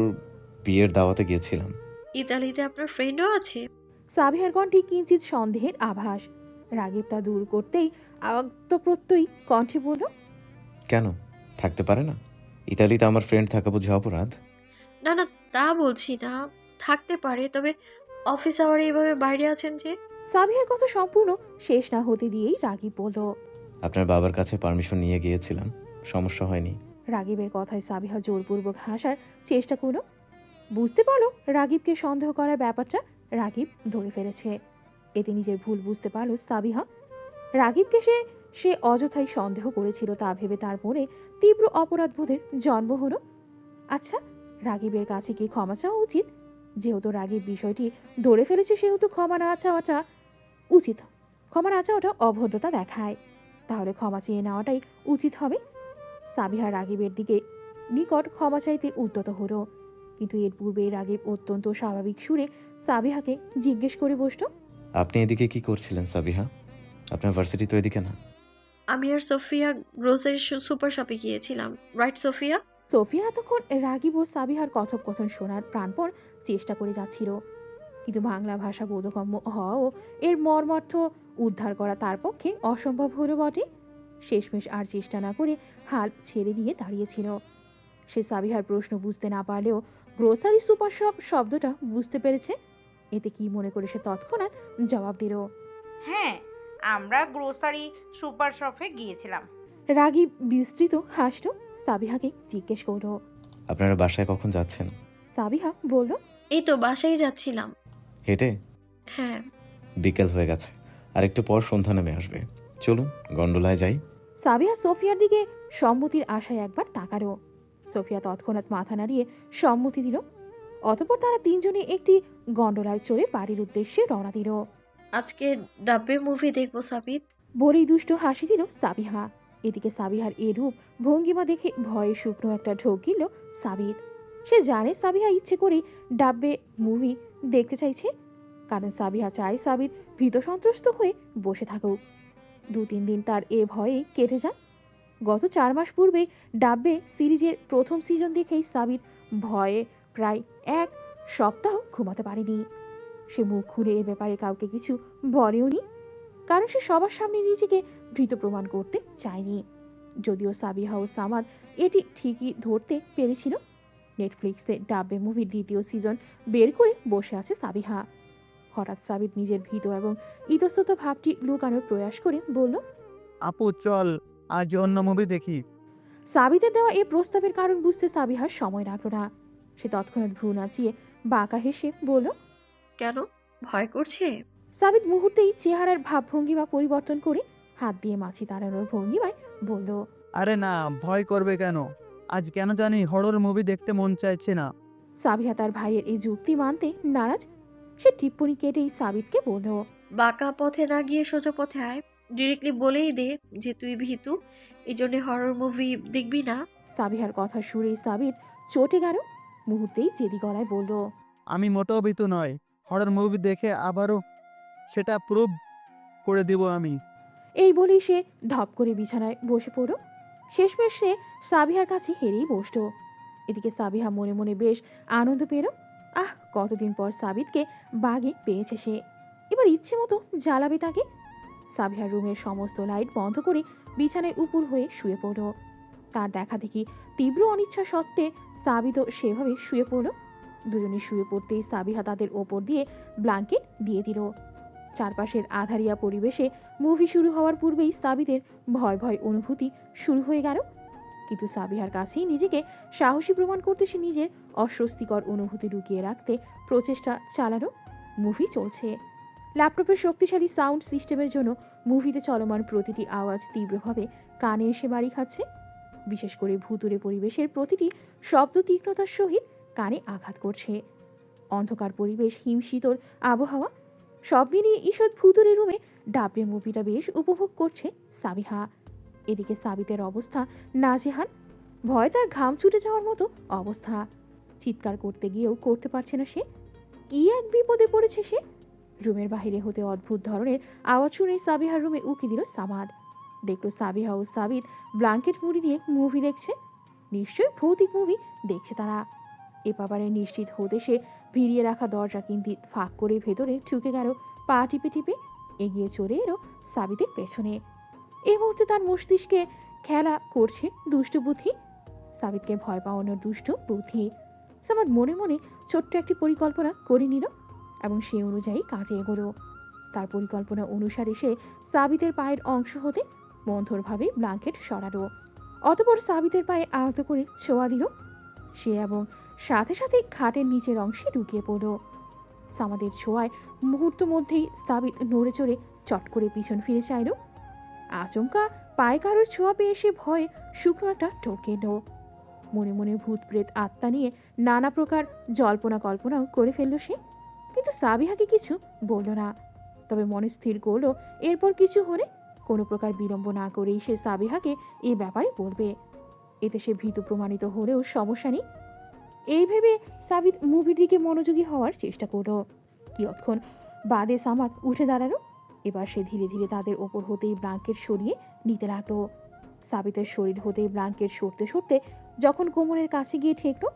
বিয়ের দাওয়াতে গিয়েছিলাম। ইতালিতে আপনার ফ্রেন্ডও আছে? সাবিহার কণ্ঠে কিঞ্চিত সন্দেহের আভাস। রাগীব তা দূর করতেই আত্মপ্রত্যয়ী কণ্ঠে বলল, কেন থাকতে পারে না? ইতালিতে আমার ফ্রেন্ড থাকা বুঝি অপরাধ? না না, তা বলছি না, থাকতে পারে, তবে অফিস আওয়ারে এভাবে বাইরে আছেন যে। সাবিহার কথা সম্পূর্ণ শেষ না হতে দিয়েই রাগীব বলল। আপনার বাবার কাছে পারমিশন নিয়ে গিয়েছিলাম, সমস্যা হয়নি। রাগীবের কথায় সাবিহা জোরপূর্বক হাসার চেষ্টা করলো। বুঝতে পারলো রাগীবকে সন্দেহ করার ব্যাপারটা রাগীব ধরে ফেলেছে। এতে নিজের ভুল বুঝতে পারলো সাবিহা। রাগীবকে সে অযথাই সন্দেহ করেছিল তা ভেবে তার মনে তীব্র অপরাধবোধের জন্ম হলো। আচ্ছা, রাগীবের কাছে কি ক্ষমা চাওয়া উচিত? যেহেতু রাগীব বিষয়টি ধরে ফেলেছে সেহেতু ক্ষমা না চাওয়াটা উচিত। ক্ষমা না চাওয়াটা অভদ্রতা দেখায়, তাহলে ক্ষমা চেয়ে নেওয়াটাই উচিত হবে। সাবিহা রাগীবের দিকে নিকট ক্ষমা চাইতে উদ্যত হলো, কিন্তু এর পূর্বে রাগীব অত্যন্ত স্বাভাবিক সুরে সাবিহাকে জিজ্ঞেস করে বসল, আপনি এদিকে কি করছিলেন সাবিহা? আপনার ভার্সিটি তো এদিকে না। আমি আর সোফিয়া গ্রোসারি সুপার শপে গিয়েছিলাম, রাইট সোফিয়া? সোফিয়া এতক্ষণ রাগীব ও সাবিহার কথোপকথন শোনার প্রাণপণ চেষ্টা করে যাচ্ছিল, কিন্তু বাংলা ভাষা বোধগম্য হওয়াও এর মর্মার্থ উদ্ধার করা তার পক্ষে অসম্ভব হলো বটে। শেষমেশ আর চেষ্টা না করে হাল ছেড়ে দিয়ে দাঁড়িয়েছিল। সে সাবিহার প্রশ্ন বুঝতে না পারলেও গ্রোসারি সুপার শপ শব্দটা বুঝতে পেরেছে। এতে কি মনে করে সে তৎক্ষণাৎ জবাব দিল। হ্যাঁ, আমরা গ্রোসারি সুপার শপে গিয়েছিলাম। রাগী বিস্তৃত হাসল। সাবিহাকে জিজ্ঞেস করল। আপনারা বাসায় কখন যাচ্ছেন? সাবিহা বলল, এই তো বাসায় যাচ্ছিলাম। হেঁটে? হ্যাঁ। বিকেল হয়ে গেছে, আর একটু পর সন্ধ্যা নেমে আসবে, চলুন গন্ডোলায় যাই। সাবিহা সোফিয়ার দিকে সম্মতির আশায় একবার তাকালো। সোফিয়া তৎক্ষণাৎ মাথা নাড়িয়ে সম্মতি দিল। অতঃপর তারা তিনজনে একটি গন্ডোলায় চড়ে বাড়ির উদ্দেশ্যে রওনা দিল। আজকে ডাব্বে মুভি দেখবো সাবিত। বলেই দুষ্ট হাসি দিল সাবিহা। এদিকে সাবিহার এরূপ ভঙ্গিমা দেখে ভয়ে শুকনো একটা ঢোক গিল সাবিত। সে জানে সাবিহা ইচ্ছে করেই ডাব্বে মুভি দেখতে চাইছে, কারণ সাবিহা চায় সাবিত ভীত সন্ত্রস্ত হয়ে বসে থাকুক। 2-3 দিন তার এ ভয়েই কেটে যান। গত 4 মাস পূর্বে ডাব্বে সিরিজের প্রথম সিজন দেখেই সাবিত ভয়ে প্রায় 1 সপ্তাহ ঘুমাতে পারেনি। সে মুখ খুলে এ ব্যাপারে কাউকে কিছু বলেওনি, কারণ সে সবার সামনে নিজেকে ভীত প্রমাণ করতে চায়নি। যদিও সাবিহা ও সামাদ এটি ঠিকই ধরতে পেরেছিল। নেটফ্লিক্সে ডাব্বে মুভির 2য় সিজন বের করে বসে আছে সাবিহা। হঠাৎ সাবিত নিজের ভীত এবং ইতস্তত ভাবটি লুকানোর প্রয়াস করে বলল, আপু চল আজ অন্য মুভি দেখি। সাবিতের দেওয়া এই প্রস্তাবের কারণ বুঝতে সাবিহার সময় লাগলো না। সে তৎক্ষণাৎ ভ্রু নাচিয়ে বাঁকা হেসে বলল, কেন, ভয় করছে? সাবিত মুহূর্তেই চেহারার ভাবভঙ্গিমা পরিবর্তন করে হাত দিয়ে মাছি তাড়ানোর ভঙ্গিমায় বলল, আরে না, ভয় করবে কেন? আজ কেন জানি হরর মুভি দেখতে মন চাইছে না। সাবিহা তার ভাইয়ের এই যুক্তি মানতে নারাজ। সে টিপ্পনি কেটেই সাবিতকে বলল, বাঁকা পথে না গিয়ে সোজা পথে আয়, ডিরেক্টলি বলেই দে যে তুই ভীতু, এই জন্য হরর মুভি দেখবি না। সাবিহার কথা শুনেই সাবিত চটে গেল। মুহূর্তেই জেদি গলায় বলল, আমি মোটেও ভীতু নয়, হরর মুভি দেখে আবারও সেটা প্রুভ করে দিব আমি। এই বলেই সে ধপ করে বিছানায় বসে পড়ল। শেষমেশ সে সাবিহার কাছে হেরেই বসল। এদিকে সাবিহা মনে মনে বেশ আনন্দ পেল। কতদিন পর সাবিতকে বাগে পেয়েছে সে, এবার ইচ্ছে মতো জ্বালাবে তাকে। সাবিহার রুমের সমস্ত লাইট বন্ধ করে বিছানায় উপুর হয়ে শুয়ে পড়ল। তার দেখা দেখি তীব্র অনিচ্ছা সত্ত্বে সাবিতও সেভাবে শুয়ে পড়ল। দুজনে শুয়ে পড়তেই সাবিহা তাদের ওপর দিয়ে ব্ল্যাঙ্কেট দিয়ে দিল। চারপাশের আধারিয়া পরিবেশে মুভি শুরু হওয়ার পূর্বেই সাবিতের ভয় ভয় অনুভূতি শুরু হয়ে গেল। কিন্তু সাবিহার কাছেই নিজেকে সাহসী প্রমাণ করতে সে নিজের অস্বস্তিকর অনুভূতি লুকিয়ে রাখতে প্রচেষ্টা চালানো। মুভি চলছে। ল্যাপটপের শক্তিশালী সাউন্ড সিস্টেমের জন্য মুভিতে চলমান প্রতিটি আওয়াজ তীব্রভাবে কানে এসে বাড়ি খাচ্ছে। বিশেষ করে ভুতুরে পরিবেশের প্রতিটি শব্দ তীক্ষ্ণতার সহিত কানে আঘাত করছে। অন্ধকার পরিবেশ, হিমশীতল আবহাওয়া সব মিলিয়ে ঈষৎ ভুতুরে রুমে ডাব্বে মুভিটা বেশ উপভোগ করছে সাবিহা। এদিকে সাবিতের অবস্থা নাজেহাল। ভয় তার ঘাম ছুটে যাওয়ার মতো অবস্থা। চিৎকার করতে গিয়েও করতে পারছে না সে। কি এক বিপদে পড়েছে সে। রুমের বাইরে হতে অদ্ভুত ধরনের আওয়াজ শুনে সাবিহার রুমে উকি দিল সামাদ। দেখলো সাবিহা ও সাবিত ব্ল্যাঙ্কেট মুড়ি দিয়ে মুভি দেখছে। নিশ্চয়ই ভৌতিক মুভি দেখছে তারা। এ ব্যাপারে নিশ্চিত হতে সে ভিড়িয়ে রাখা দরজা কিন্তি ফাঁক করে ভেতরে ঢুকে গেল। পা টিপে টিপে এগিয়ে চলে এলো সাবিতের পেছনে। এই মুহূর্তে তার মস্তিষ্কে খেলা করছে দুষ্ট বুদ্ধি, সাবিতকে ভয় পাওয়ানোর দুষ্ট বুদ্ধি। সামাদ মনে মনে ছোট্ট একটি পরিকল্পনা করে নিল এবং সে অনুযায়ী কাজে এগোলো। তার পরিকল্পনা অনুসারে সে সাবিতের পায়ের অংশ হতে মন্থরভাবে ব্ল্যাঙ্কেট সরালো। অতঃপর সাবিতের পায়ে আহত করে ছোঁয়া দিল সে এবং সাথে সাথে খাটের নিচের অংশে ঢুকিয়ে পড়ল। সামাদের ছোঁয়ায় মুহূর্ত মধ্যেই সাবিত নড়ে চড়ে চট করে পিছন ফিরে চাইল। আচমকা পায়ে কারোর ছোঁয়া পেয়ে সে ভয়ে শুকনো একটা ঠকে এলো। মনে মনে ভূত প্রেত আত্মা নিয়ে নানা প্রকার জল্পনা কল্পনাও করে ফেলল সে, কিন্তু সাবিহাকে কিছু বলল না। তবে মনে স্থির করলো এরপর কিছু হলে কোনো প্রকার বিলম্ব না করেই সে সাবিহাকে এই ব্যাপারে বলবে। এতে সে ভীতু প্রমাণিত হলেও সমস্যা নেই। এই ভেবে সাবিত মুভির দিকে মনোযোগী হওয়ার চেষ্টা করলো। কিয়ৎক্ষণ বাদে সামাদ উঠে দাঁড়ালো। এবার সে ধীরে ধীরে তাদের ওপর হতেই ব্ল্যাঙ্কেট সরিয়ে নিতে লাগলো। সাবিতের শরীর হতেই ব্ল্যাঙ্কেট সরতে সরতে যখন কোমরের কাছে গিয়ে ঠেকলো,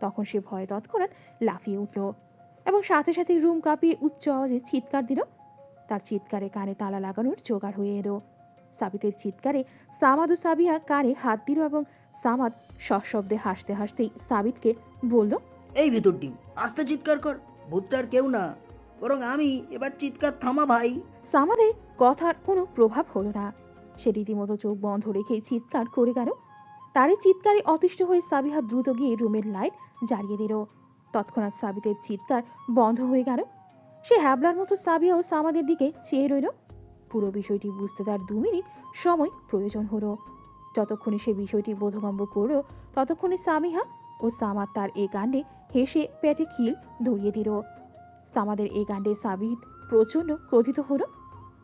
তখন সে ভয়ে তৎক্ষণাৎ লাফিয়ে উঠল এবং সাথে সাথে রুম কাঁপিয়ে উচ্চ আওয়াজে চিৎকার দিল। তার চিৎকারে কানে তালা লাগানোর জোগাড় হয়ে এলো। সাবিতের চিৎকারে সামাদ ও সাবিহা কানে হাত দিল এবং সামাদ সশব্দে হাসতে হাসতেই সাবিতকে বলল, এই ভেতর ডিম, আস্তে চিৎকার কর, ভূতটার কেউ না, বরং আমি। এবার চিৎকার থামা ভাই। সামাদের কথার কোনো প্রভাব হলো না। সে রীতিমতো চোখ বন্ধ রেখে চিৎকার করে গেল। তারই চিৎকারে অতিষ্ঠ হয়ে সাবিহা দ্রুত গিয়ে রুমের লাইট জ্বালিয়ে দিল। তৎক্ষণাৎ সাবিতের চিৎকার বন্ধ হয়ে গেল। সে হ্যাবলার মতো সাবিহা ও সামাদের দিকে চেয়ে রইল। পুরো বিষয়টি বুঝতে তার 2 মিনিট সময় প্রয়োজন হলো। যতক্ষণে সে বিষয়টি বোধগম্য করল, ততক্ষণে সামিহা ও সামাদ তার এ কাণ্ডে হেসে পেটে খিল ধরিয়ে দিল। সামাদের এই কাণ্ডে সাবিত প্রচণ্ড ক্রোধিত হলো।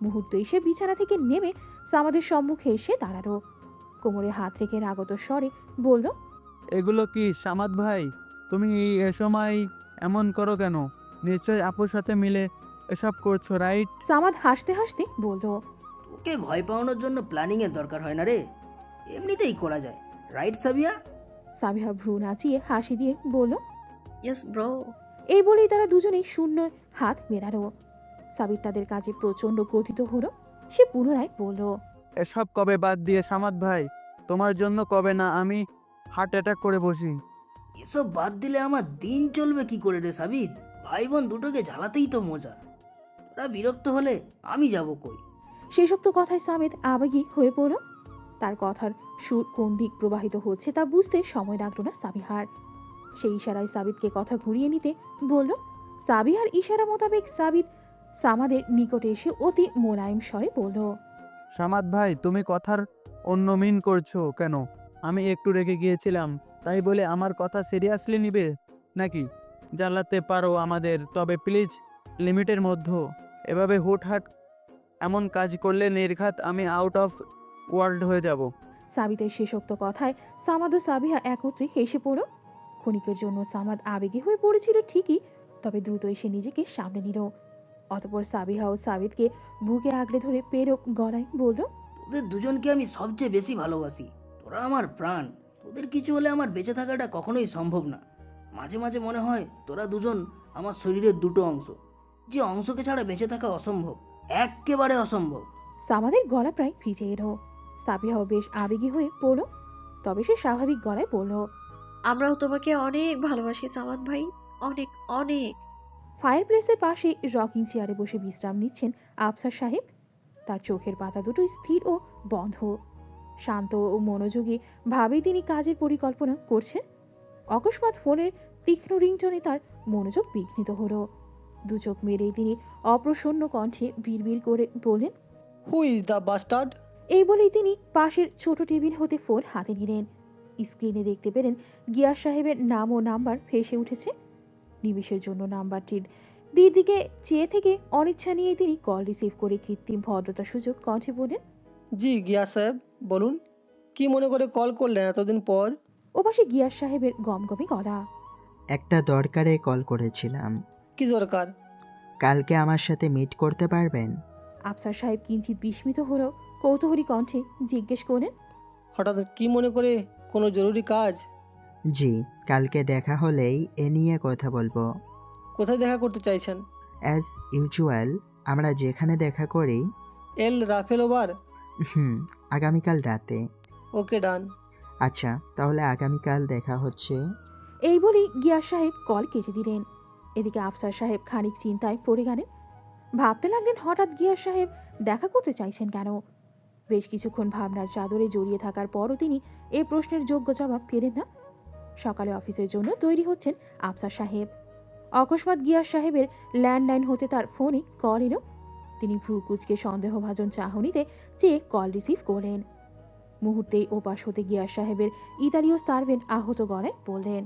মুহূর্তেই সে বিছানা থেকে নেমে সামাদের সম্মুখে এসে দাঁড়ালো। কোমরে হাত রেখে রাগত স্বরে বলল, এগুলো কি সামাদ ভাই? তুমি এ সময় এমন করো কেন? নিশ্চয় আপুর সাথে মিলে এসব করছো, রাইট? সামাদ হাসতে হাসতে বলল, তোকে ভয় পাওয়ানোর জন্য প্ল্যানিং এর দরকার হয় না রে, এমনিতেই করা যায়, রাইট সাবিয়া? সাবিহা ভ্রু নাচিয়ে হাসি দিয়ে বলল, ইয়েস ব্রো। এই বলেই তারা দুজনেই শূন্য হাত মেলালো। সাবিত তাদের কাজে প্রচণ্ড ক্রোধিত হলো। সে পুনরায় বলল, এসব কবে বাদ দিয়ে সামাদ ভাই, তোমার জন্য কবে না আমি হার্ট অ্যাটাক করে বসি। এসব বাদ দিলে আমার দিন চলবে কি করে রে সাবিত? ভাই বোন দুটোকে জ্বালাতেই তো মজা। তোরা বিরক্ত হলে আমি যাব কই? শেষোক্ত কথায় সামিত আবেগী হয়ে পড়ল। তার কথার সুর কোন দিক প্রবাহিত হচ্ছে তা বুঝতে সময় লাগলো না সাবিহার। সেই ইশারায় সাবিতকে কথা ঘুরিয়ে নিতে বলল। সাবিহার ইশারা মোতাবেক সাবিত সামাদের নিকটে এসে অতি মোলায়েম স্বরে বলল, সামাদ ভাই, তুমি কথার অন্য মিন করছো কেন? আমি একটু রেগে গিয়েছিলাম, তাই বলে আমার কথা সিরিয়াসলি নিবে নাকি? জ্বালাতে পারো আমাদের, তবে প্লিজ লিমিটের মধ্যে। এভাবে হুটহাট এমন কাজ করলে নির্ঘাত আমি আউট অফ ওয়ার্ল্ড হয়ে যাব। সাবিতের শেষোক্ত কথায় সামাদ ও সাবিহা একত্রে হেসে পড়ল। ক্ষণিকের জন্য সামাদ আবেগী হয়ে পড়েছিল ঠিকই, তবে দ্রুত এসে নিজেকে সামনে নিল। অতঃপর সাবিহা ও সাবিতকে বুকে আগলে ধরে পেরক গলায় বলল, তোদের দুজনকে আমি সবচেয়ে বেশি ভালোবাসি, তোরা আমার প্রাণ। তোদের কিছু হলে আমার বেঁচে থাকাটা কখনোই সম্ভব না। মাঝে মাঝে মনে হয় তোরা দুজন আমার শরীরের দুটো অংশ, যে অংশকে ছাড়া বেঁচে থাকা অসম্ভব, একেবারে অসম্ভব। সামাদের গলা প্রায় ভিজে এলো। সাবিহাও বেশ আবেগী হয়ে পড়ল, তবে সে স্বাভাবিক গলায় বলল, আমরাও তোমাকে অনেক ভালোবাসি সামাদ ভাই, অনেক অনেক। ফায়ার প্লেসের পাশে রকিং চেয়ারে বসে বিশ্রাম নিচ্ছেন আফসার সাহেব। তার চোখের পাতা দুটো স্থির ও বন্ধ। শান্ত ও মনোযোগী ভাবেই তিনি কাজের পরিকল্পনা করছেন। অকস্মাৎ ফোনের তীক্ষ্ণ রিংটনে তার মনোযোগ বিঘ্নিত হলো। দু চোখ মেরেই তিনি অপ্রসন্ন কণ্ঠে বিড়বিড় করে বললেন, হু ইজ দ্য বাস্টার্ড? এই বলেই তিনি পাশের ছোট টেবিল হতে ফোন হাতে নিলেন। স্ক্রিনে দেখতে পেলেন গিয়াস সাহেবের নাম ও নাম্বার ভেসে উঠেছে। নিমিষের জন্য নাম্বারটির দিকে চেয়ে থেকে অনিচ্ছা নিয়ে তিনি কল রিসিভ করে কৃত্রিম ভদ্রতা সুযোগ কণ্ঠে বলেন, জি গিয়াস সাহেব বলুন, কি মনে করে কল করলেন এতদিন পর? ওপাশে গিয়াস সাহেবের গমগমে গলা। একটা দরকারে কল করেছিলাম। কি দরকার? কালকে আমার সাথে মিট করতে পারবেন? আফসার সাহেব কিঞ্চিত বিস্মিত হলেও কৌতূহলী কণ্ঠে জিজ্ঞেস করলেন। হঠাৎ কি মনে করে, কোনো জরুরি কাজ? জি, কালকে দেখা হলেই এ নিয়ে কথা বলবো। কোথায় দেখা করতে চাইছেন? অ্যাজ ইউজুয়াল আমরা যেখানে দেখা করি। এল রাফেল ওভার? আগামীকাল রাতে। ওকে, ডান। আচ্ছা, তাহলে আগামীকাল দেখা হচ্ছে। এই বলেই গিয়াস সাহেব কল কেটে দিলেন। এদিকে আফসার সাহেব খানিক চিন্তায় পড়ে গেলেন। ভাবতে লাগলেন হঠাৎ গিয়াস সাহেব দেখা করতে চাইছেন কেন। বেশ কিছুক্ষণ ভাবনার চাদরে জড়িয়ে থাকার পরও তিনি এই প্রশ্নের যোগ্য জবাব পেলেন না। সকালে অফিসের জন্য তৈরি হচ্ছেন আফসার সাহেব। অকস্মাৎ গিয়াস সাহেবের ল্যান্ডলাইন হতে তার ফোনে কল এলো। তিনি ভ্রু কুঁচকে সন্দেহভাজন চাহনিতে চেয়ে কল রিসিভ করলেন। মুহূর্তেই ওপাশ হতে গিয়াস সাহেবের ইতালীয় সার্ভেন্ট আহত গলায় বললেন,